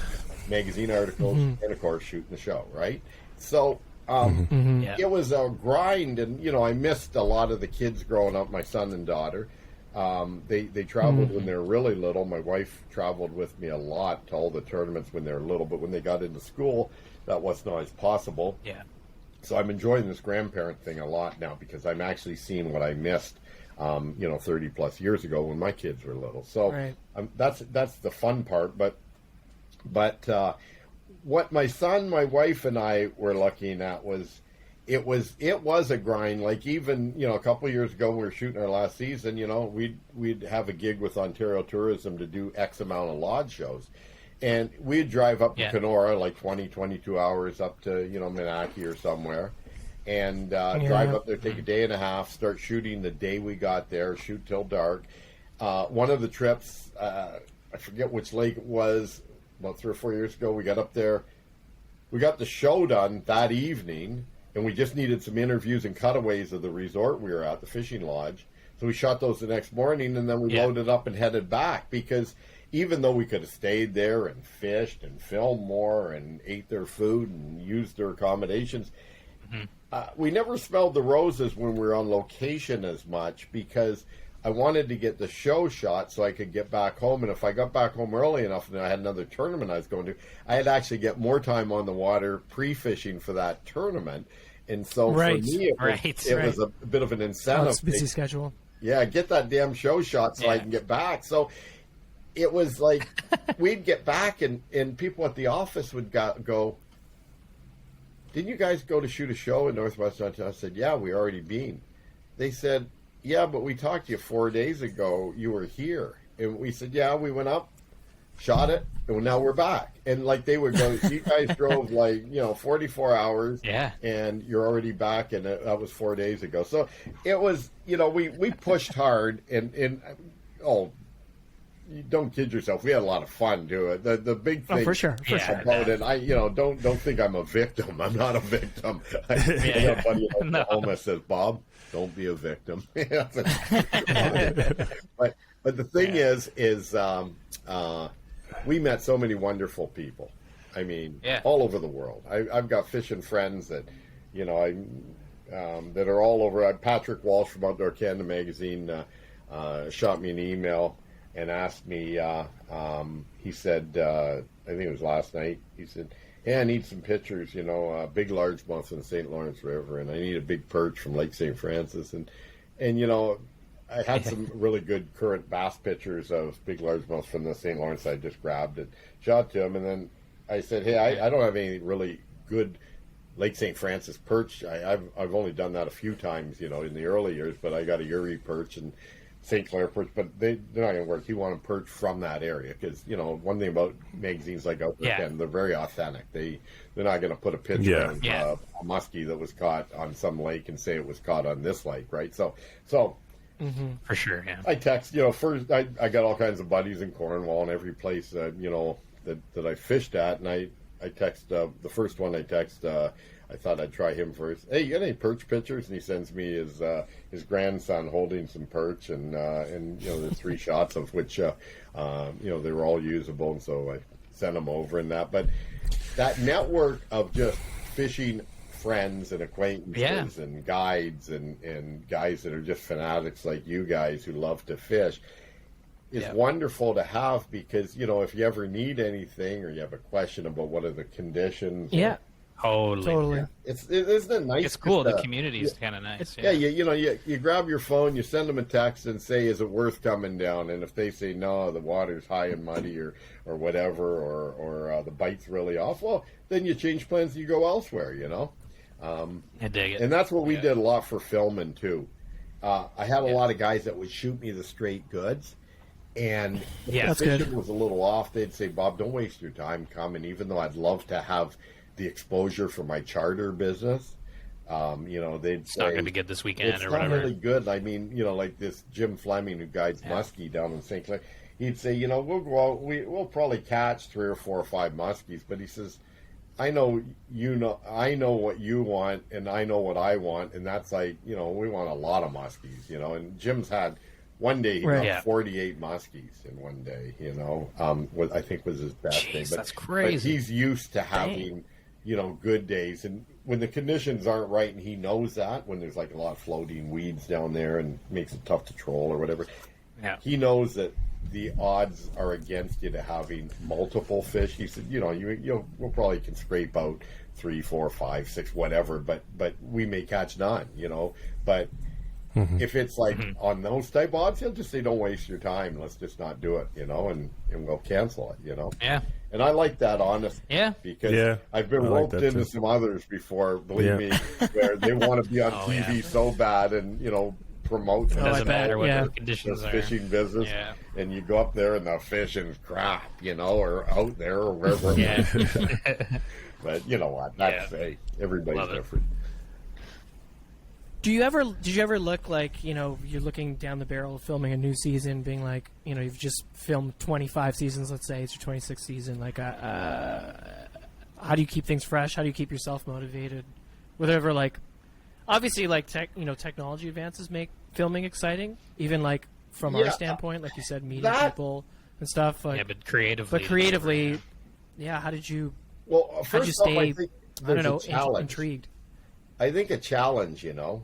magazine articles, and of course shooting the show, right? So it was a grind, and you know, I missed a lot of the kids growing up, my son and daughter. They traveled when they were really little. My wife traveled with me a lot to all the tournaments when they were little, but when they got into school, that wasn't always possible. So I'm enjoying this grandparent thing a lot now, because I'm actually seeing what I missed you know, 30 plus years ago when my kids were little. So that's the fun part. But what my son, my wife, and I were looking at was, it was a grind. Like, even, you know, a couple of years ago, when we were shooting our last season, you know, we'd have a gig with Ontario Tourism to do X amount of lodge shows, and we'd drive up to Kenora, like 22 hours up to, you know, Menaki or somewhere, and drive up there, take a day and a half, start shooting the day we got there, shoot till dark. One of the trips, I forget which lake it was, about 3 or 4 years ago, we got up there, we got the show done that evening, and we just needed some interviews and cutaways of the resort we were at, the fishing lodge. So we shot those the next morning, and then we loaded up and headed back, because even though we could have stayed there and fished and filmed more and ate their food and used their accommodations, we never smelled the roses when we were on location as much, because I wanted to get the show shot so I could get back home. And if I got back home early enough and I had another tournament I was going to, I'd actually get more time on the water pre-fishing for that tournament. And so for me, it was a bit of an incentive. It's a busy schedule. Yeah, get that damn show shot so I can get back. So it was like, we'd get back, and people at the office would go, didn't you guys go to shoot a show in Northwest Ontario? I said, yeah, we already been. They said, yeah, but we talked to you 4 days ago. You were here. And we said, yeah, we went up, shot it, and now we're back. And like, they would go, you guys drove like, you know, 44 hours, and you're already back, and that was 4 days ago. So it was, you know, we pushed hard, and you don't kid yourself. We had a lot of fun doing it. The big thing for sure. about it, I, you know, don't think I'm a victim. I'm not a victim. I got a buddy in Oklahoma says, Bob, don't be a victim. But the thing is we met so many wonderful people. I mean, all over the world. I've got fishing friends that, you know, that are all over. Patrick Walsh from Outdoor Canada magazine shot me an email and asked me, he said, I think it was last night, he said, hey, I need some pictures, you know, big largemouth in the St. Lawrence River, and I need a big perch from Lake St. Francis. And you know, I had some really good current bass pictures of big largemouth from the St. Lawrence I just grabbed and shot to him. And then I said, hey, I don't have any really good Lake St. Francis perch. I've only done that a few times, you know, in the early years, but I got a Uri perch and St. Clair perch, but they're not going to work. He wanted perch from that area, because, you know, one thing about magazines like Outdoor Canada, they're very authentic. They're not going to put a picture of a muskie that was caught on some lake and say it was caught on this lake, right? So for sure, I text, you know, first I got all kinds of buddies in Cornwall and every place you know, that I fished at, and I text the first one I text. I thought I'd try him first. Hey, you got any perch pictures? And he sends me his grandson holding some perch, and you know, there's 3 shots of which you know, they were all usable, and so I sent them over and that. But that network of just fishing friends and acquaintances and guides and guys that are just fanatics like you guys who love to fish is wonderful to have, because, you know, if you ever need anything or you have a question about what are the conditions. Totally. Isn't it nice? It's cool. The community is kind of nice. You grab your phone, you send them a text and say, is it worth coming down? And if they say no, the water's high and muddy or whatever, or the bite's really off, well, then you change plans and you go elsewhere, you know? I dig it. And that's what we did a lot for filming too. I had a lot of guys that would shoot me the straight goods, and if the fishing was a little off, they'd say, Bob, don't waste your time coming, even though I'd love to have the exposure for my charter business. You know, they'd it's say, not going to be good this weekend it's or not whatever. really good. I mean, you know, like this Jim Fleming who guides muskie down in St. Clair, he'd say, you know, we'll go out, we'll probably catch 3 or 4 or 5 muskies, but he says, I know what you want, and I know what I want, and that's like, you know, we want a lot of muskies, you know. And Jim's had one day he got 48 muskies in one day, you know. What I think was his best day. But that's crazy. But he's used to having, you know, good days, and when the conditions aren't right, and he knows that when there's like a lot of floating weeds down there and makes it tough to troll or whatever, he knows that the odds are against you to having multiple fish. He said, you know, we'll probably can scrape out 3, 4, 5, 6, whatever, but we may catch none, you know. But if it's like on those type odds, he'll just say, don't waste your time. Let's just not do it, you know, and we'll cancel it, you know. Yeah. And I like that, honestly. Yeah. Because I've been roped into some others before, believe me, where they want to be on TV so bad and, you know, promote. It doesn't matter what the conditions are. Fishing business. Yeah. And you go up there and the fishing's crap, you know, or out there or wherever. But you know what? That's everybody's different. Did you ever look like, you know, you're looking down the barrel of filming a new season, being like, you know, you've just filmed 25 seasons, let's say it's your 26th season, like, how do you keep things fresh? How do you keep yourself motivated? Whatever, like, obviously, like, technology advances make filming exciting, even, like, from our standpoint, like you said, meeting people and stuff. Like, but creatively, how did you, first how did you stay, I don't know, intrigued? I think a challenge, you know,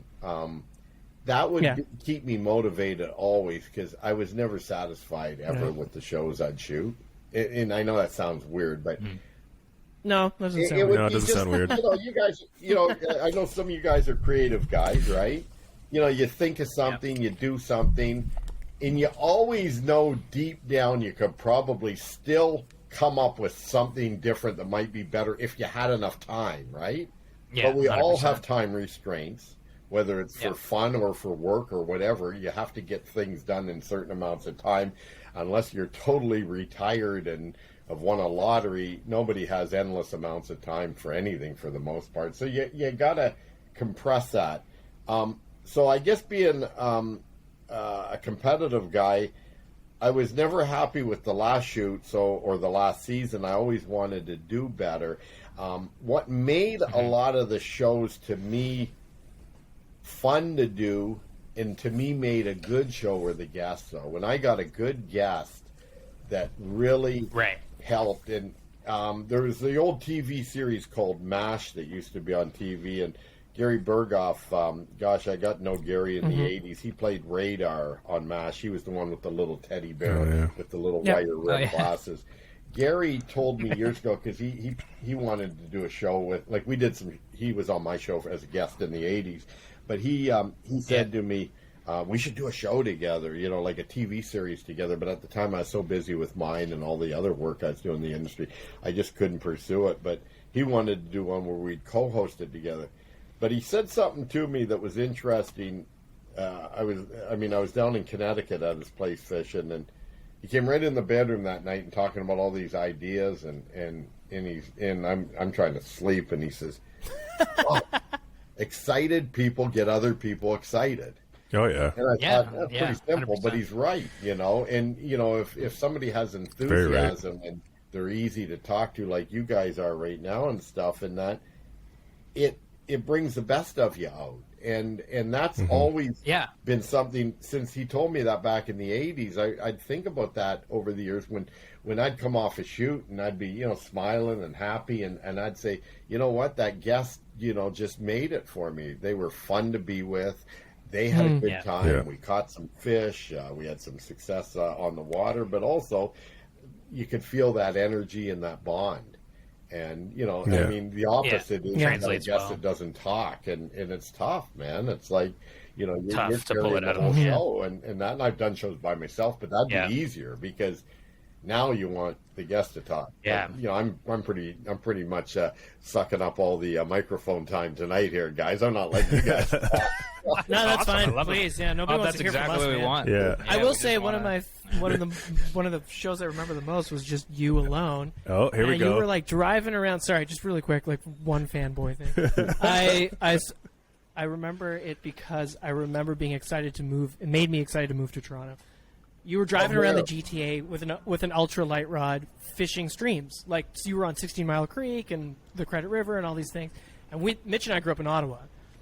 that would keep me motivated always, because I was never satisfied ever with the shows I'd shoot. And I know that sounds weird, but no, it doesn't sound weird. No, it doesn't sound weird. You know, you guys, you know, I know some of you guys are creative guys, right? You know, you think of something, you do something, and you always know deep down you could probably still come up with something different that might be better if you had enough time, right? Yeah, but we 100%. all have time restraints, whether it's for fun or for work or whatever. You have to get things done in certain amounts of time. Unless you're totally retired and have won a lottery, nobody has endless amounts of time for anything for the most part. So you got to compress that. So I guess being a competitive guy, I was never happy with the last shoot, or the last season. I always wanted to do better. What made a lot of the shows to me fun to do, and to me made a good show, were the guests. Though, when I got a good guest that really helped, and there was the old TV series called MASH that used to be on TV, and Gary Berghoff, I got to know Gary in the 80s. He played Radar on MASH. He was the one with the little teddy bear with the little white or red glasses. Gary told me years ago, because he wanted to do a show with, like, we did some, he was on my show as a guest in the 80s, but he said to me, we should do a show together, you know, like a TV series together. But at the time I was so busy with mine and all the other work I was doing in the industry, I just couldn't pursue it. But he wanted to do one where we'd co-host it together. But he said something to me that was interesting. I was down in Connecticut at his place fishing, and he came right in the bedroom that night and talking about all these ideas, and I'm trying to sleep, and he says, "Oh, excited people get other people excited." Oh yeah. And I thought that's pretty simple, 100%. But he's right, you know. And you know, if somebody has enthusiasm and they're easy to talk to, like you guys are right now and stuff, and that it brings the best of you out. And that's always been something since he told me that back in the 80s. I'd think about that over the years when I'd come off a shoot and I'd be, smiling and happy. And I'd say, you know what, that guest, just made it for me. They were fun to be with. They had a good time. Yeah. We caught some fish. We had some success on the water, but also you could feel that energy and that bond. And, I mean, the opposite is a guest that doesn't talk, and it's tough, man. It's like, you're tough to pull it out of the whole show, and I've done shows by myself, but that'd be easier because now you want the guest to talk. Yeah. But, I'm pretty much sucking up all the microphone time tonight here, guys. I'm not letting you guys talk. No, that's fine. Please, nobody wants to hear from us. That's exactly what we want. Yeah. I will say one of the shows I remember the most was just you alone. Oh, here we go. You were like driving around. Sorry, just really quick, like one fanboy thing. I remember it because I remember being excited to move. It made me excited to move to Toronto. You were driving around the GTA with an ultralight rod, fishing streams. Like, so you were on 16 Mile Creek and the Credit River and all these things. And Mitch and I grew up in Ottawa.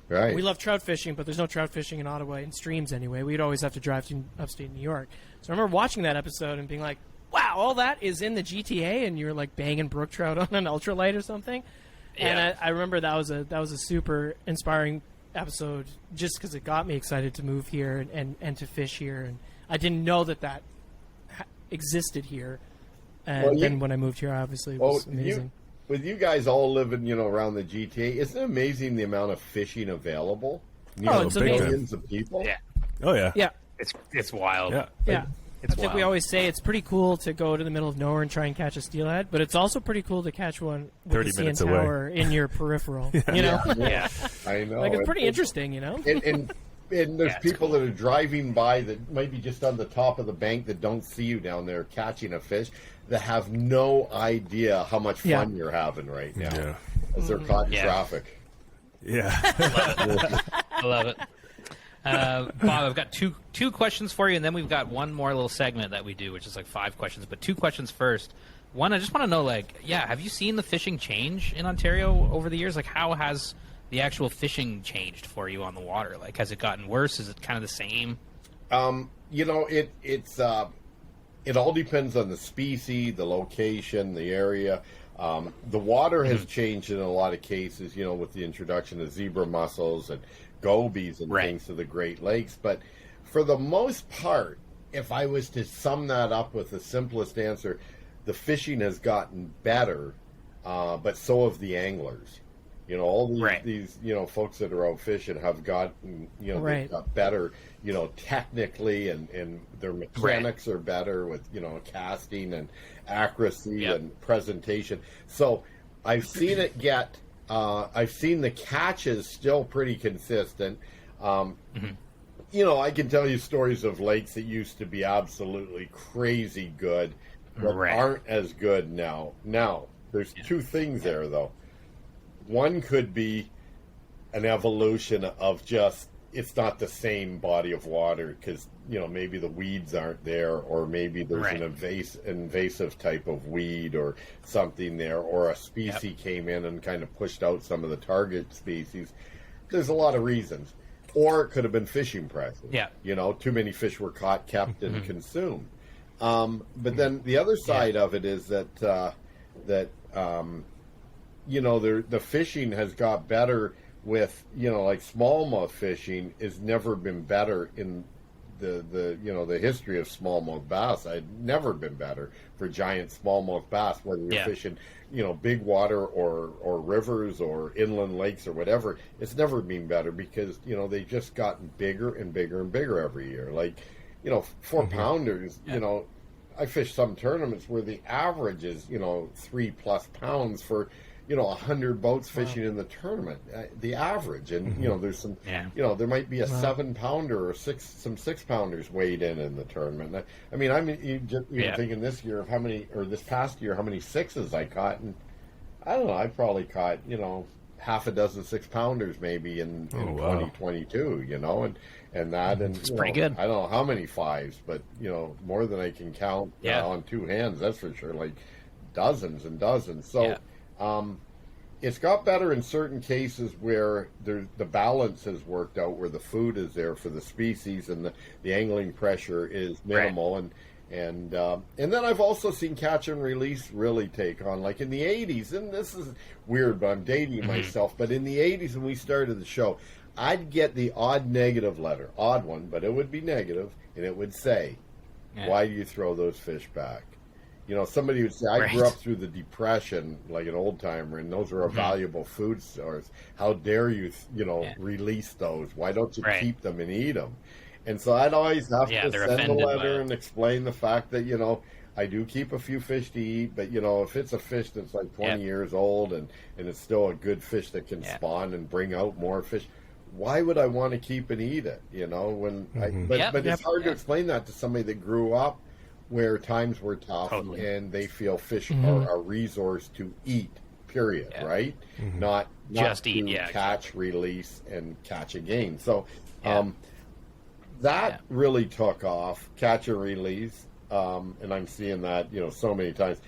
Right. We love trout fishing, but there's no trout fishing in Ottawa in streams anyway. We'd always have to drive to upstate New York. So I remember watching that episode and being like, wow, all that is in the GTA, and you're like banging brook trout on an ultralight or something. Yeah. And I remember that was a super inspiring episode just because it got me excited to move here and to fish here. And I didn't know that existed here. And then when I moved here, obviously, it was amazing. With you guys all living, around the GTA, isn't it amazing the amount of fishing available? It's amazing. Millions of people. Yeah. Oh yeah. Yeah. It's wild. Yeah. Yeah. It's I think wild. we always say it's pretty cool to go to the middle of nowhere and try and catch a steelhead, but it's also pretty cool to catch one with 30 the CN minutes Tower in your peripheral. You know? Yeah. I know. Like, it's pretty interesting, And there's people that are driving by that might be just on the top of the bank that don't see you down there catching a fish that have no idea how much fun you're having right now as they're caught in traffic. Yeah. I love it. Bob, I've got two questions for you, and then we've got one more little segment that we do, which is like 5 questions. But 2 questions first. One, I just want to know, have you seen the fishing change in Ontario over the years? Like, how has the actual fishing changed for you on the water? Like, has it gotten worse? Is it kind of the same? It all depends on the species, the location, the area. The water has changed in a lot of cases, with the introduction of zebra mussels and gobies and things to the Great Lakes. But for the most part, if I was to sum that up with the simplest answer, the fishing has gotten better, but so have the anglers. All these folks that are out fishing have gotten, they've got better, technically, and their mechanics are better with, casting and accuracy and presentation. So I've seen it I've seen the catches still pretty consistent. I can tell you stories of lakes that used to be absolutely crazy good, but aren't as good now. Now, there's 2 things there, though. One could be an evolution of just, it's not the same body of water because, maybe the weeds aren't there, or maybe there's an invasive type of weed or something there, or a species came in and kind of pushed out some of the target species. There's a lot of reasons. Or it could have been fishing practices. Yeah. Too many fish were caught, kept, and consumed. But then the other side of it is that the fishing has got better with, like smallmouth fishing has never been better in the history of smallmouth bass. I'd never been better for giant smallmouth bass, whether you're fishing, big water or rivers or inland lakes or whatever. It's never been better because, they've just gotten bigger and bigger and bigger every year. Like, 4-pounders, I fish some tournaments where the average is, 3+ pounds for, 100 boats fishing in the tournament, the average. And, there's some, there might be a 7-pounder or some 6-pounders weighed in the tournament. I mean, I'm even thinking this year of this past year, how many 6s I caught. And I don't know, I probably caught, half a dozen 6-pounders maybe in 2022, and that, and it's pretty good. I don't know how many 5s, but, more than I can count on 2 hands, that's for sure, like dozens and dozens. So, it's got better in certain cases where the balance has worked out, where the food is there for the species and the angling pressure is minimal. Right. And then I've also seen catch and release really take on, like in the 80s, and this is weird, but I'm dating myself, but in the 80s when we started the show, I'd get the odd negative letter, odd one, but it would be negative, and it would say, why do you throw those fish back? You know, somebody would say, I grew up through the Depression like an old timer, and those are a valuable food source. How dare you, release those? Why don't you keep them and eat them? And so I'd always have to send a letter and explain the fact that, I do keep a few fish to eat, but, if it's a fish that's like 20 years old and it's still a good fish that can spawn and bring out more fish, why would I want to keep and eat it? But it's hard to explain that to somebody that grew up where times were tough and they feel fish are a resource to eat, period, right? Not just to eat, catch, release, and catch again. So that really took off, catch and release, and I'm seeing that, so many times.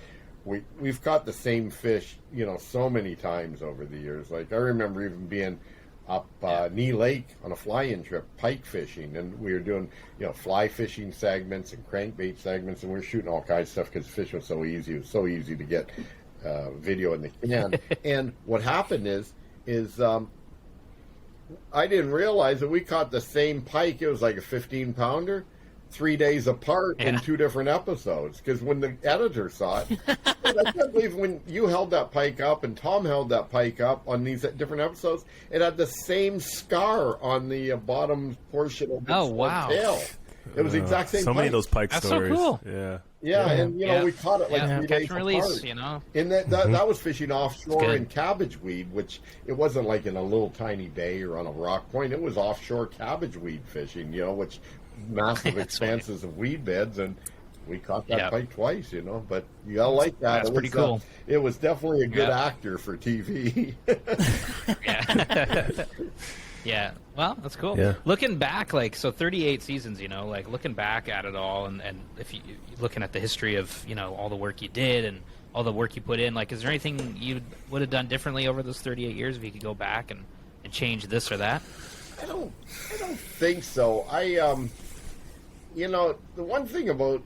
We've caught the same fish, so many times over the years. Like I remember even being up Knee Lake on a fly-in trip, pike fishing, and we were doing, fly fishing segments and crankbait segments, and we were shooting all kinds of stuff because fish was so easy. It was so easy to get video in the can. And what happened is I didn't realize that we caught the same pike. It was like a 15-pounder. 3 days apart in 2 different episodes, because when the editor saw it, I can't believe when you held that pike up and Tom held that pike up on these different episodes, it had the same scar on the bottom portion of its tail. It was the exact same. So many of those pike That's stories. So cool. Yeah, and we caught it like 3 days catch and release, apart. And that was fishing offshore in cabbage weed, which it wasn't like in a little tiny bay or on a rock point. It was offshore cabbage weed fishing, which massive expanses of weed beds, and we caught that pike twice, but you gotta like that. That's pretty cool. It was definitely a good actor for TV. Yeah, well, that's cool. Yeah. Looking back, 38 seasons, looking back at it all, and if you're looking at the history of, all the work you did and all the work you put in, is there anything you would have done differently over those 38 years if you could go back and change this or that? I don't think so. The one thing about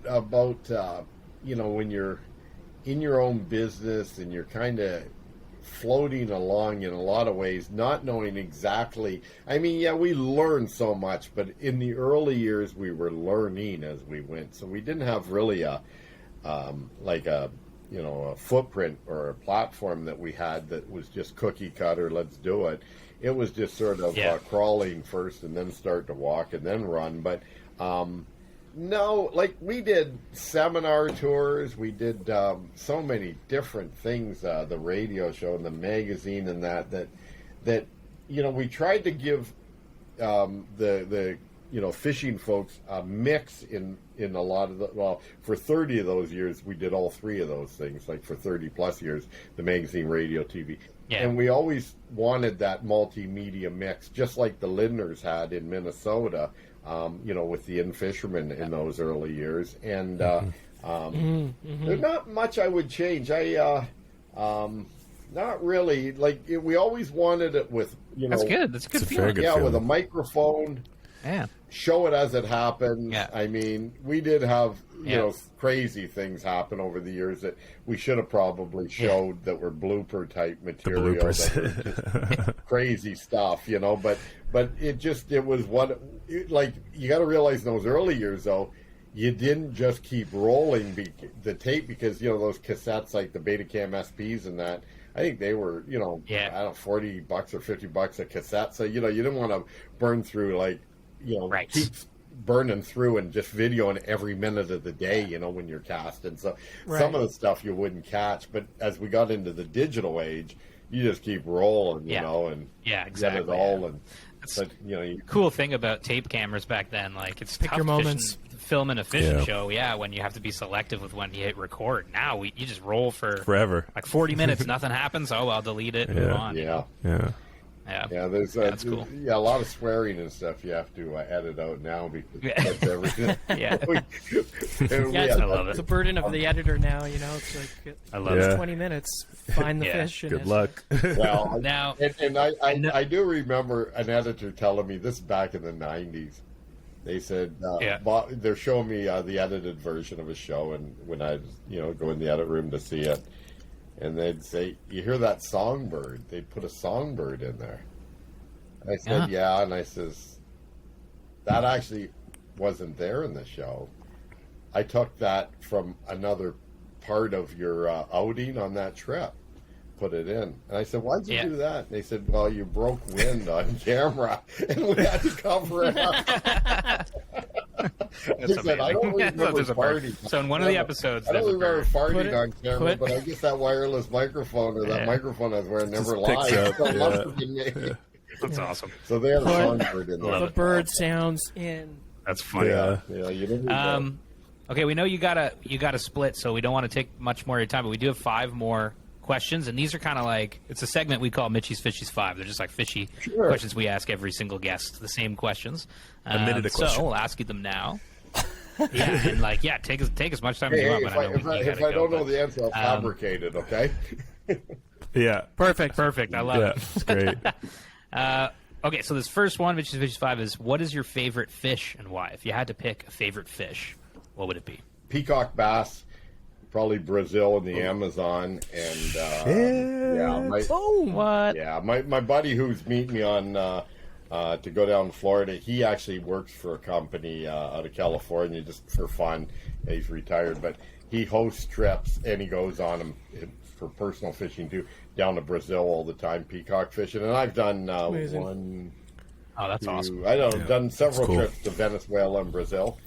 when you're in your own business and you're kind of floating along in a lot of ways, not knowing exactly. I mean, we learned so much, but in the early years we were learning as we went, so we didn't have really a footprint or a platform that we had that was just cookie cutter. Let's do it. It was just sort of crawling first and then start to walk and then run. But no, we did seminar tours. We did so many different things, the radio show and the magazine and that we tried to give the fishing folks a mix in a lot of for 30 of those years, we did all 3 of those things, for 30 plus years, the magazine, radio, TV. Yeah. And we always wanted that multimedia mix, just like the Lindners had in Minnesota, with the in-fishermen in those early years. And there's not much I would change. Not really. We always wanted it with, That's good. That's a good feeling. With a microphone. Yeah. Show it as it happens. Yeah. I mean, we did have, crazy things happen over the years that we should have probably showed that were blooper type material. That were just crazy stuff, but it was you got to realize in those early years, though, you didn't just keep rolling the tape because, those cassettes like the Betacam SPs and that, I think they were, I don't know, $40 or $50 a cassette. So, you didn't want to burn through keep burning through and just videoing every minute of the day, when you're casting. So some of the stuff you wouldn't catch. But as we got into the digital age, you just keep rolling, and exactly. Get it all. And cool thing about tape cameras back then, it's pick tough your moments. Filming a fishing show, when you have to be selective with when you hit record. Now you just roll for forever, 40 minutes, nothing happens. Oh, I'll delete it, move on. Yeah. Yeah, there's that's cool. Yeah, a lot of swearing and stuff you have to edit out now because that's everything. Yeah. I love it. It's a burden of the editor now. It's like I love it. 20 minutes. Find the fish. Good luck. Well, now, and I do remember an editor telling me this back in the '90s. They said they're showing me the edited version of a show, and when I go in the edit room to see it. And they'd say, "You hear that songbird?" They'd put a songbird in there. I said, "Yeah," and I says, "That actually wasn't there in the show. I took that from another part of your outing on that trip, put it in." And I said, "Why'd you do that?" And they said, "Well, you broke wind on camera, and we had to cover it up." He said, "I don't remember farting." So in one of the episodes, I don't remember farting on it, camera, but I guess that wireless microphone or that microphone I was wearing never picks lied. up, So it must have been me. That's awesome. So they had a songbird in there. The bird sounds in. That's funny. Yeah. Yeah, you didn't. Okay, we know you gotta split, so we don't want to take much more of your time, but we do have 5 more questions, and these are kind of like, it's a segment we call Mitchie's Fishy's 5. They're just like fishy questions we ask every single guest, the same questions. A minute a question. So we'll ask you them now. Take as much time as you want. But if I don't know the answer, I'll fabricate it. Okay. Yeah. Perfect. I love it. It's great. Okay, so this first one, Mitchie's Fishy's 5, is what is your favorite fish and why? If you had to pick a favorite fish, what would it be? Peacock bass, probably Brazil and the Amazon, and my buddy who's meeting me on to go down to Florida, he actually works for a company out of California just for fun. He's retired, but he hosts trips and he goes on them for personal fishing too, down to Brazil all the time, peacock fishing. And I've done one. Oh, that's awesome. Done several trips to Venezuela and Brazil.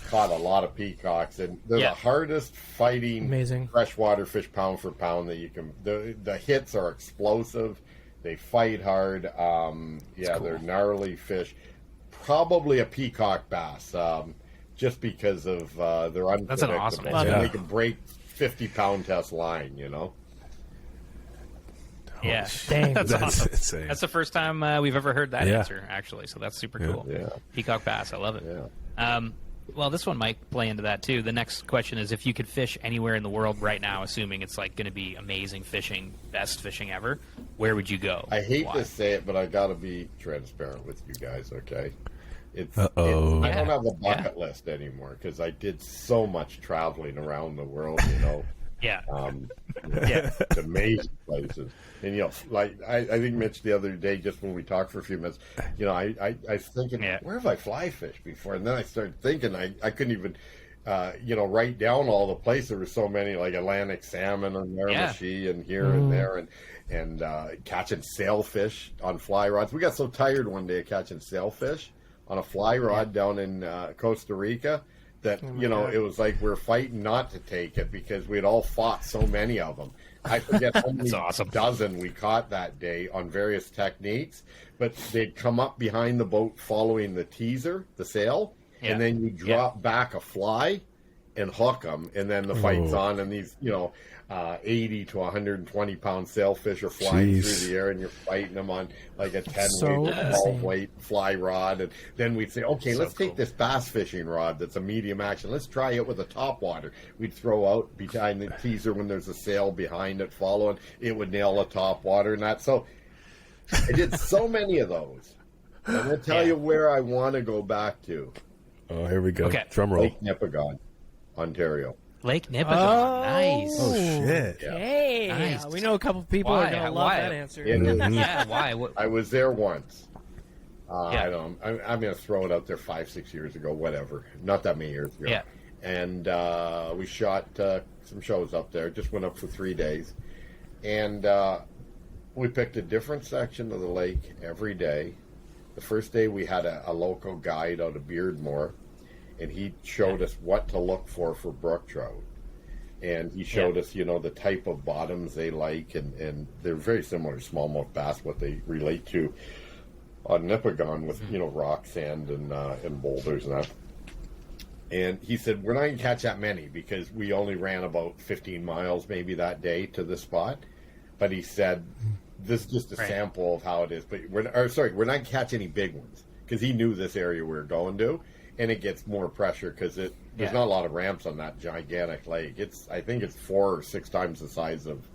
Caught a lot of peacocks, and they're the hardest fighting freshwater fish pound for pound that you can. The hits are explosive. They fight hard. They're gnarly fish. Probably a peacock bass, just because of their unpredictable. That's an awesome and they can break 50-pound test line. Yeah, dang, that's awesome. Insane. That's the first time we've ever heard that answer, actually. So that's super cool. Yeah. Peacock bass, I love it. Yeah. Well, this one might play into that too. The next question is, if you could fish anywhere in the world right now, assuming it's like going to be amazing fishing, best fishing ever, where would you go? I hate to say it, but I got to be transparent with you guys, okay? I don't have a bucket list anymore because I did so much traveling around the world, Yeah. It's amazing places. And, I think Mitch the other day, just when we talked for a few minutes, I was thinking, where have I fly fished before? And then I started thinking I couldn't even, write down all the places. There were so many, like Atlantic salmon and Miramichi and here and there, and catching sailfish on fly rods. We got so tired one day of catching sailfish on a fly rod down in Costa Rica that, it was like we're fighting not to take it because we had all fought so many of them. I forget how many dozen we caught that day on various techniques, but they'd come up behind the boat following the teaser, the sail, and then you drop back a fly and hook them, and then the fight's on, and these, 80 to 120 pound sailfish are flying through the air, and you're fighting them on like a 10-weight, 12-weight fly rod. And then we'd say, okay, let's take this bass fishing rod that's a medium action. Let's try it with a top water. We'd throw out behind the teaser when there's a sail behind it following. It would nail a top water and that. So I did so many of those. I'm going to tell you where I want to go back to. Oh, here we go. Okay. Drum roll. Lake Nipigon, Ontario. Lake Nipigon. Nice. Oh, shit. Hey, Nice. We know a couple people Why? are going to love Why? that answer. Yeah, why? I was there once. I don't. I'm going to throw it out there 5-6 years ago, whatever. Not that many years ago. Yeah. And we shot some shows up there. Just went up for 3 days, and we picked a different section of the lake every day. The first day we had a local guide out of Beardmore, and he showed us what to look for brook trout. And he showed us, the type of bottoms they like, and they're very similar to smallmouth bass, what they relate to on Nipigon with, rock, sand, and boulders and that. And he said, we're not going to catch that many because we only ran about 15 miles maybe that day to the spot. But he said, this is just a sample of how it is. But we're not catching any big ones because he knew this area we were going to, and it gets more pressure because there's not a lot of ramps on that gigantic lake. I think it's 4 or 6 times the size of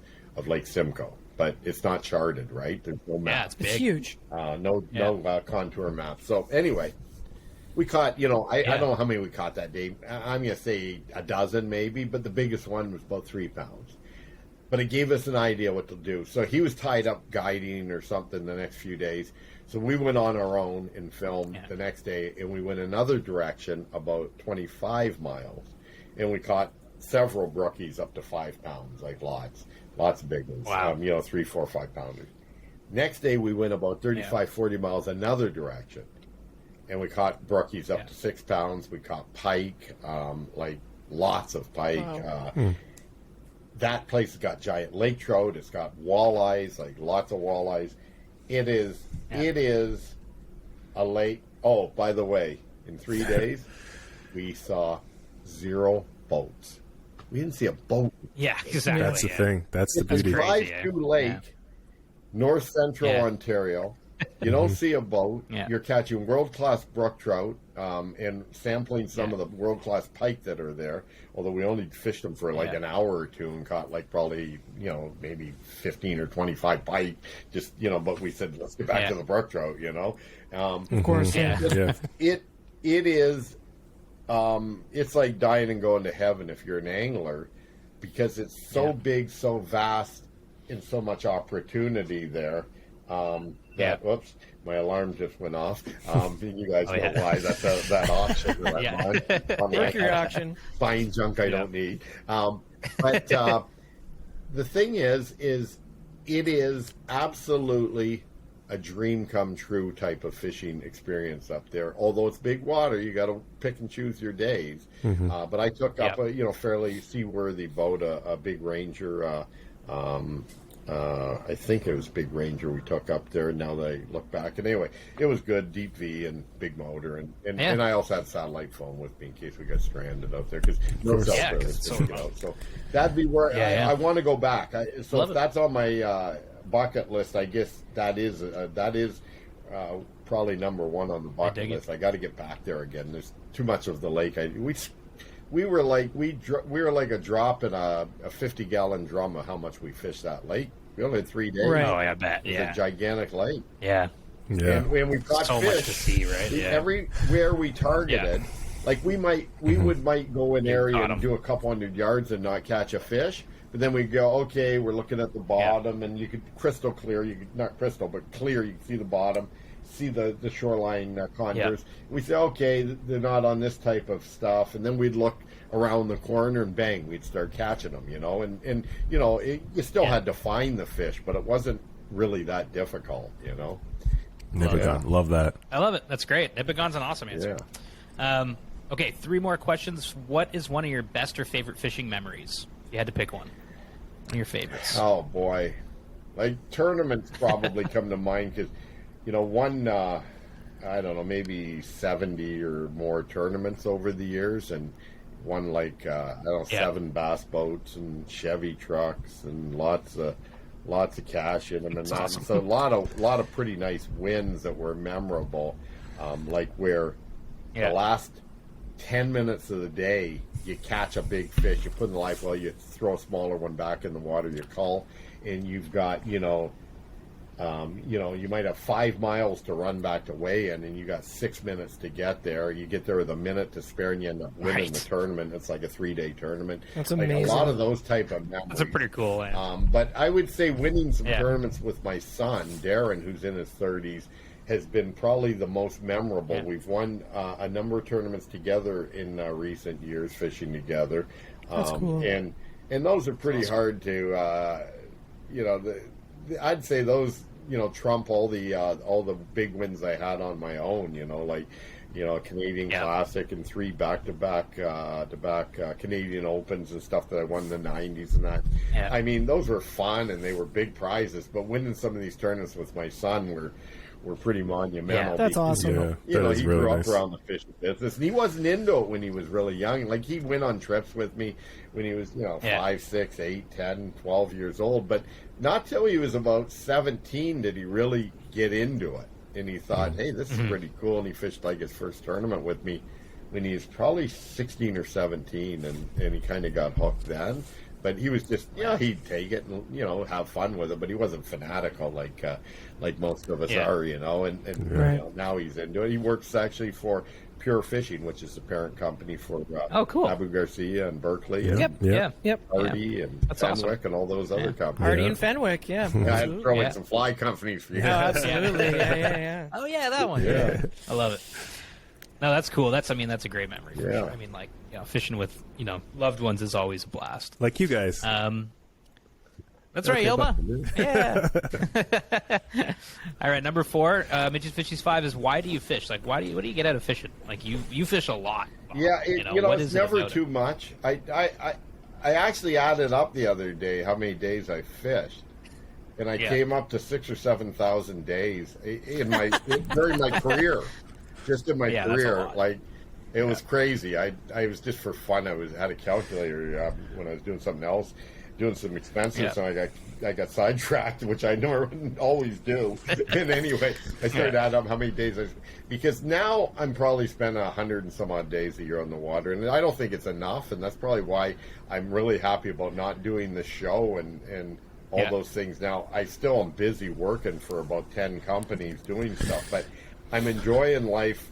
Lake Simcoe, but it's not charted, right? There's no map. Yeah, it's big. It's huge. No contour map. So anyway, we caught, I don't know how many we caught that day. I'm going to say a dozen maybe, but the biggest one was about 3 pounds. But it gave us an idea what to do. So he was tied up guiding or something the next few days. So we went on our own and filmed the next day, and we went another direction about 25 miles, and we caught several brookies up to 5 pounds, like lots of big ones. Wow. 3, 4, 5 pounders. Next day we went about 35, 40 miles another direction, and we caught brookies up to 6 pounds. We caught pike, like lots of pike. Wow. That place has got giant lake trout. It's got walleyes, like lots of walleyes. It is a lake. Oh, by the way, in 3 days, we saw 0 boats. We didn't see a boat. Yeah, exactly. That's the thing. That's the It's beauty. crazy, Drive-through lake, north central Ontario. You don't see a boat. Yeah. You're catching world-class brook trout and sampling some of the world-class pike that are there, although we only fished them for like an hour or two and caught like probably, maybe 15 or 25 pike. Just, but we said, let's get back to the brook trout, Of course. Yeah. It is, it's like dying and going to heaven if you're an angler, because it's so big, so vast, and so much opportunity there. Whoops, my alarm just went off. You guys know why. That's that auction. Mercury auction. Buying junk I don't need. But the thing is it is absolutely a dream come true type of fishing experience up there. Although it's big water, you got to pick and choose your days. But I took up a fairly seaworthy boat, a big Ranger. I think it was Big Ranger we took up there. Now that I look back, and anyway, it was good, deep V and big motor, and I also had satellite phone with me in case we got stranded out there because no cell service. So that'd be where I want to go back. So if that's on my bucket list, I guess that is probably number one on the bucket list. I got to get back there again. There's too much of the lake. We were like a drop in a 50-gallon drum of how much we fished that lake. We only had 3 days. Right. Oh, I bet. It's a gigantic lake. Yeah. And we caught so fish. much to see, right? Everywhere we targeted, like we might go in area and do a couple hundred yards and not catch a fish. But then we go, okay, we're looking at the bottom, and you could crystal clear. Not crystal, but clear. You can see the bottom, see the shoreline contours. We say, okay, they're not on this type of stuff, and then we'd look around the corner and bang, we'd start catching them, and you still had to find the fish, but it wasn't really that difficult, Nipigon. Love that. I love it. That's great. Nipigon's an awesome answer. Okay, 3 more questions. What is one of your best or favorite fishing memories? If you had to pick one of your favorites. Oh boy, like tournaments probably come to mind because one I don't know, maybe 70 or more tournaments over the years, and won like 7 bass boats and Chevy trucks and lots of cash in them, and so a lot of pretty nice wins that were memorable, like where the last 10 minutes of the day you catch a big fish, you put in the live well, you throw a smaller one back in the water, you call, and you've got you might have 5 miles to run back to weigh in, and you got 6 minutes to get there. You get there with a minute to spare, and you end up winning the tournament. It's like a 3-day tournament. That's amazing. A lot of those type of memories. That's a pretty cool one. But I would say winning some tournaments with my son, Darren, who's in his 30s, has been probably the most memorable. We've won a number of tournaments together in recent years, fishing together. That's cool. And those are pretty hard to, I'd say those, trump all the big wins I had on my own. Canadian Classic and 3 back-to-back Canadian Opens and stuff that I won in the 90s and that. I mean, those were fun and they were big prizes. But winning some of these tournaments with my son were were pretty monumental. Yeah, that's awesome. Yeah, You know, that is he really grew nice. up around the fishing business, and he wasn't into it when he was really young. Like, he went on trips with me when he was, 5, 6, 8, 10, 12 years old. But not till he was about 17 did he really get into it. And he thought, hey, this is pretty cool. And he fished, like, his first tournament with me when he was probably 16 or 17, and he kind of got hooked then. But he was just, he'd take it and, have fun with it. But he wasn't fanatical like most of us are, and now he's into it. He works actually for Pure Fishing, which is the parent company for cool. Abu Garcia and Berkeley Yep. Hardy and That's Fenwick awesome. and all those other companies. Hardy and Fenwick, Yeah, I'd throw in some fly companies for you. Oh, absolutely. Yeah. Oh yeah, that one. Yeah. I love it. No, that's cool. That's a great memory for Yeah. sure. I mean, like, fishing with loved ones is always a blast. Like you guys. That's right, Ilma. Yeah. All right, number 4, Mitch's Fishies 5 is, why do you fish? Like, what do you get out of fishing? Like, you fish a lot. Bob. Yeah, what it's is it never about too it? much. I actually added up the other day how many days I fished, and I came up to 6,000 or 7,000 days in my during my career. Just in my Yeah, that's a career, lot. like, it was crazy. I was just for fun. I had a calculator when I was doing something else, doing some expenses, and I got sidetracked, which I normally always do. And anyway, I started adding up how many days because now I'm probably spending 100 and some odd days a year on the water, and I don't think it's enough. And that's probably why I'm really happy about not doing the show and all those things now. I still am busy working for about 10 companies doing stuff, but I'm enjoying life,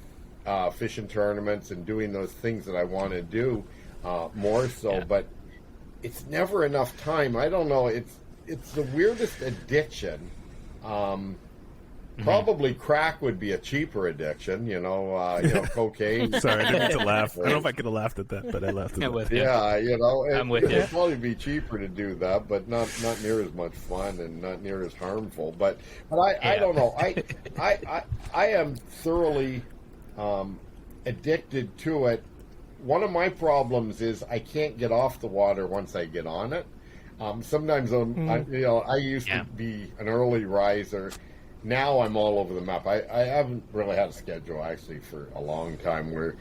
fishing tournaments and doing those things that I want to do more so. Yeah. But it's never enough time. I don't know. It's the weirdest addiction. Probably crack would be a cheaper addiction. Cocaine. Sorry, I didn't mean to laugh. I don't know if I could have laughed at that, but I laughed at that. Yeah, I'm with you. It'd probably be cheaper to do that, but not near as much fun and not near as harmful. But I don't know. I am thoroughly addicted to it. One of my problems is I can't get off the water once I get on it. Sometimes I used to be an early riser. Now I'm all over the map. I haven't really had a schedule actually for a long time where,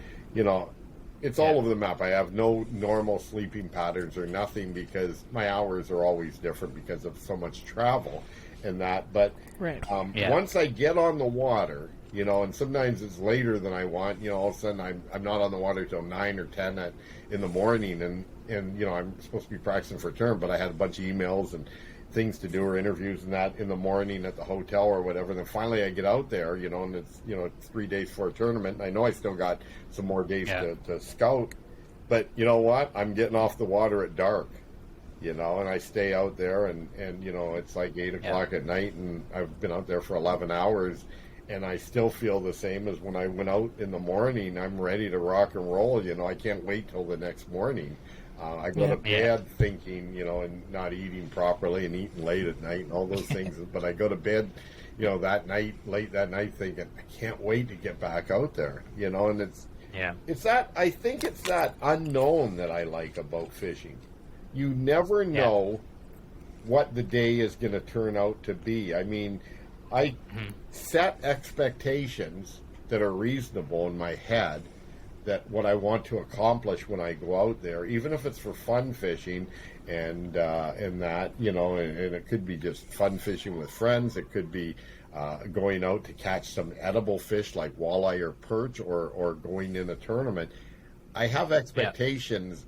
it's all over the map. I have no normal sleeping patterns or nothing because my hours are always different because of so much travel and that. But once I get on the water, and sometimes it's later than I want, all of a sudden I'm not on the water till 9 or 10 in the morning and I'm supposed to be practicing for a term, but I had a bunch of emails and things to do or interviews and that in the morning at the hotel or whatever. And then finally I get out there, and it's, 3 days for a tournament. And I know I still got some more days to scout, but you know what? I'm getting off the water at dark, and I stay out there and it's like 8 o'clock at night and I've been out there for 11 hours and I still feel the same as when I went out in the morning. I'm ready to rock and roll. I can't wait till the next morning. I go to bed thinking, and not eating properly and eating late at night and all those things. But I go to bed, late that night thinking, I can't wait to get back out there, and it's that, I think it's that unknown that I like about fishing. You never know what the day is going to turn out to be. I mean, I set expectations that are reasonable in my head, that what I want to accomplish when I go out there, even if it's for fun fishing and that, and it could be just fun fishing with friends. It could be going out to catch some edible fish like walleye or perch or going in a tournament. I have expectations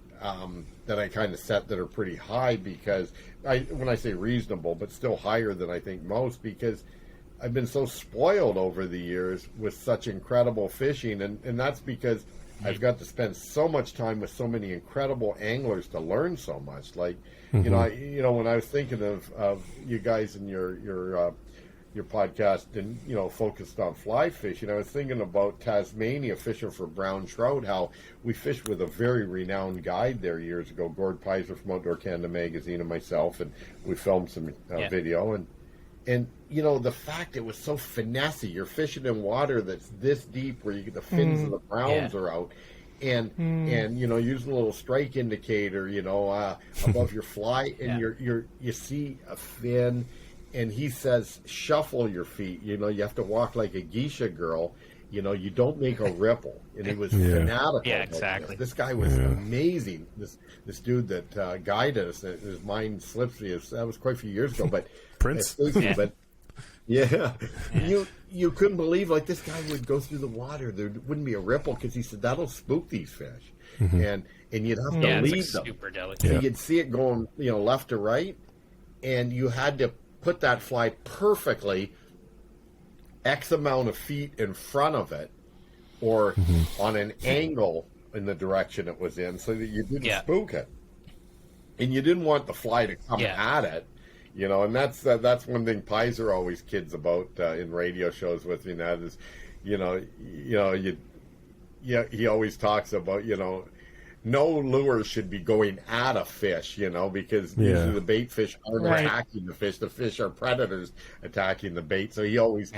that I kind of set that are pretty high because when I say reasonable, but still higher than I think most, because I've been so spoiled over the years with such incredible fishing, and that's because I've got to spend so much time with so many incredible anglers to learn so much. Like, when I was thinking of you guys and your podcast and focused on fly fishing, I was thinking about Tasmania fishing for brown trout. How we fished with a very renowned guide there years ago, Gord Pizer from Outdoor Canada Magazine, and myself, and we filmed some video and the fact it was so finessey. You're fishing in water that's this deep where the fins of the browns are out, and use a little strike indicator, above your fly, and you see a fin, and he says, shuffle your feet. You know, you have to walk like a geisha girl. You know, you don't make a ripple. And he was fanatical. Yeah, exactly. This guy was amazing. This dude that guided us, his mind slips me. That was quite a few years ago, but Prince. But you couldn't believe, like, this guy would go through the water. There wouldn't be a ripple because he said that'll spook these fish, and you'd have to lead it's like them. super delicate. So you'd see it going, you know, left to right, and you had to put that fly perfectly X amount of feet in front of it, or on an angle in the direction it was in, so that you didn't spook it, and you didn't want the fly to come at it. You know, and that's one thing Pizer always kids about in radio shows with me. That is, he always talks about, you know, no lure should be going at a fish, you know, because usually the bait fish aren't attacking the fish. The fish are predators attacking the bait. So he always,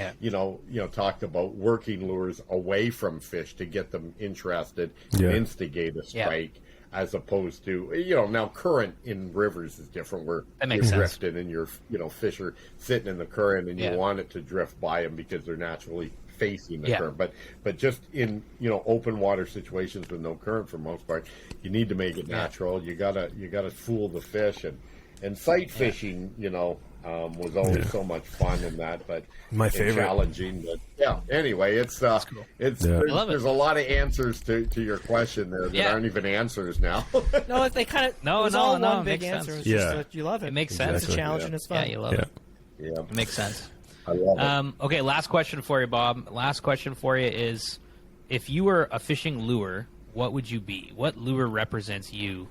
talked about working lures away from fish to get them interested and instigate a strike. As opposed to, you know, now current in rivers is different, where you're drifting and your, you know, fish are sitting in the current and you want it to drift by them because they're naturally facing the current. But just in, you know, open water situations with no current, for the most part, you need to make it natural. You gotta fool the fish, and sight fishing, you know, was always so much fun in that, but my favorite, challenging. But anyway, it's cool. There's a lot of answers to your question there that aren't even answers now. No, they kind of one big answer. It's just that you love it. It makes sense. It's a challenge and it's fun. Yeah, you love it. Yeah, it makes sense. I love it. Okay, last question for you, Bob. Last question for you is, if you were a fishing lure, what would you be? What lure represents you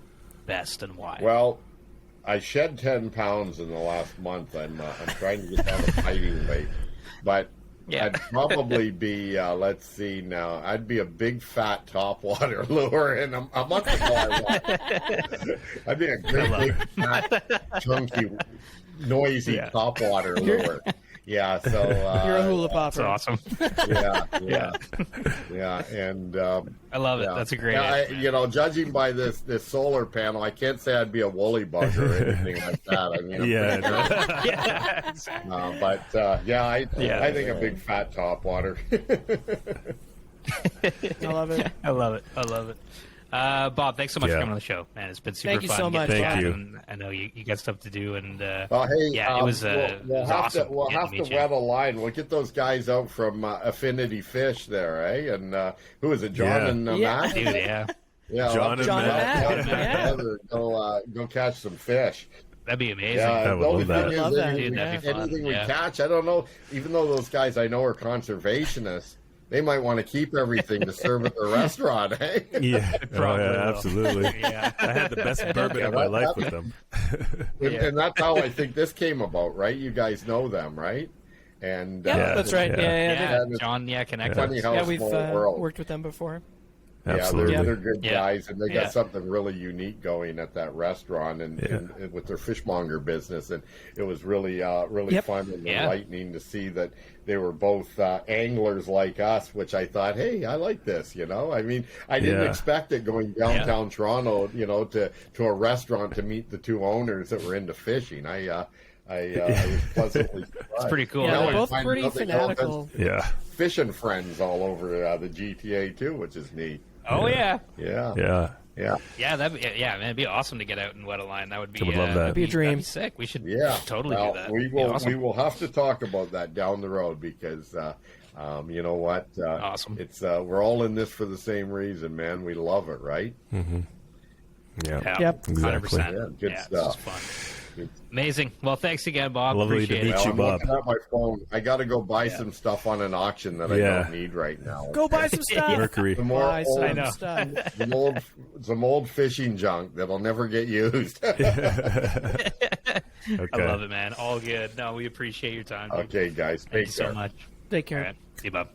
best and why? Well, I shed 10 pounds in the last month. I'm trying to get down to fighting weight, but I'd probably be. Let's see now. I'd be a big fat topwater lure, and a month ago I was. I'd be a great big fat, chunky, noisy topwater lure. Yeah, so you're a hula popper. That's awesome. Yeah, and I love it. That's a great answer, you know, judging by this solar panel, I can't say I'd be a woolly bug or anything like that. I mean, I think a big fat topwater. I love it. I love it. Bob, thanks so much for coming on the show, man. It's been super fun. Thank you so much. Thank you. And I know you got stuff to do, and it was awesome. We'll have to wet a line. We'll get those guys out from Affinity Fish there, eh? And who is it, John and Matt? Dude, yeah. John and Matt. Go catch some fish. That'd be amazing. I would love that. I love that. Dude, that'd be fun. Anything we catch, I don't know. Even though those guys I know are conservationists, they might want to keep everything to serve at the restaurant, eh? Yeah, Probably will. absolutely. Yeah. I had the best bourbon of my life with them. And that's how I think this came about, right? You guys know them, right? And that's right. Yeah. John, connect. Funny how We've small world. worked with them before. Absolutely. Yeah, they're good guys, and they got something really unique going at that restaurant and with their fishmonger business, and it was really fun and enlightening to see that they were both anglers like us, which I thought, hey, I like this, you know? I mean, I didn't expect it going downtown Toronto, you know, to a restaurant to meet the two owners that were into fishing. I was pleasantly surprised. It's pretty cool. Yeah, they're both pretty fanatical. Yeah. Fishing friends all over the GTA too, which is neat. Oh yeah. Yeah, man, it'd be awesome to get out and wet a line. That would be I would love that. That'd be a dream. That'd be sick. We should totally do that. We will have to talk about that down the road because you know what? Awesome. It's we're all in this for the same reason, man. We love it, right? Mm-hmm. Yeah. Yep. Exactly. 100%. Good stuff. Fun. Amazing. Well, thanks again, Bob. Lovely Appreciate to meet it. you, I'm Bob. looking at my phone. I got to go buy some stuff on an auction that I don't need right now. Go buy some stuff. Mercury. Buy some know. stuff. Some old fishing junk that'll never get used. Okay. I love it, man. All good. No, we appreciate your time. Dude. Okay, guys. Thank you so much. Take care. All right. See you, Bob.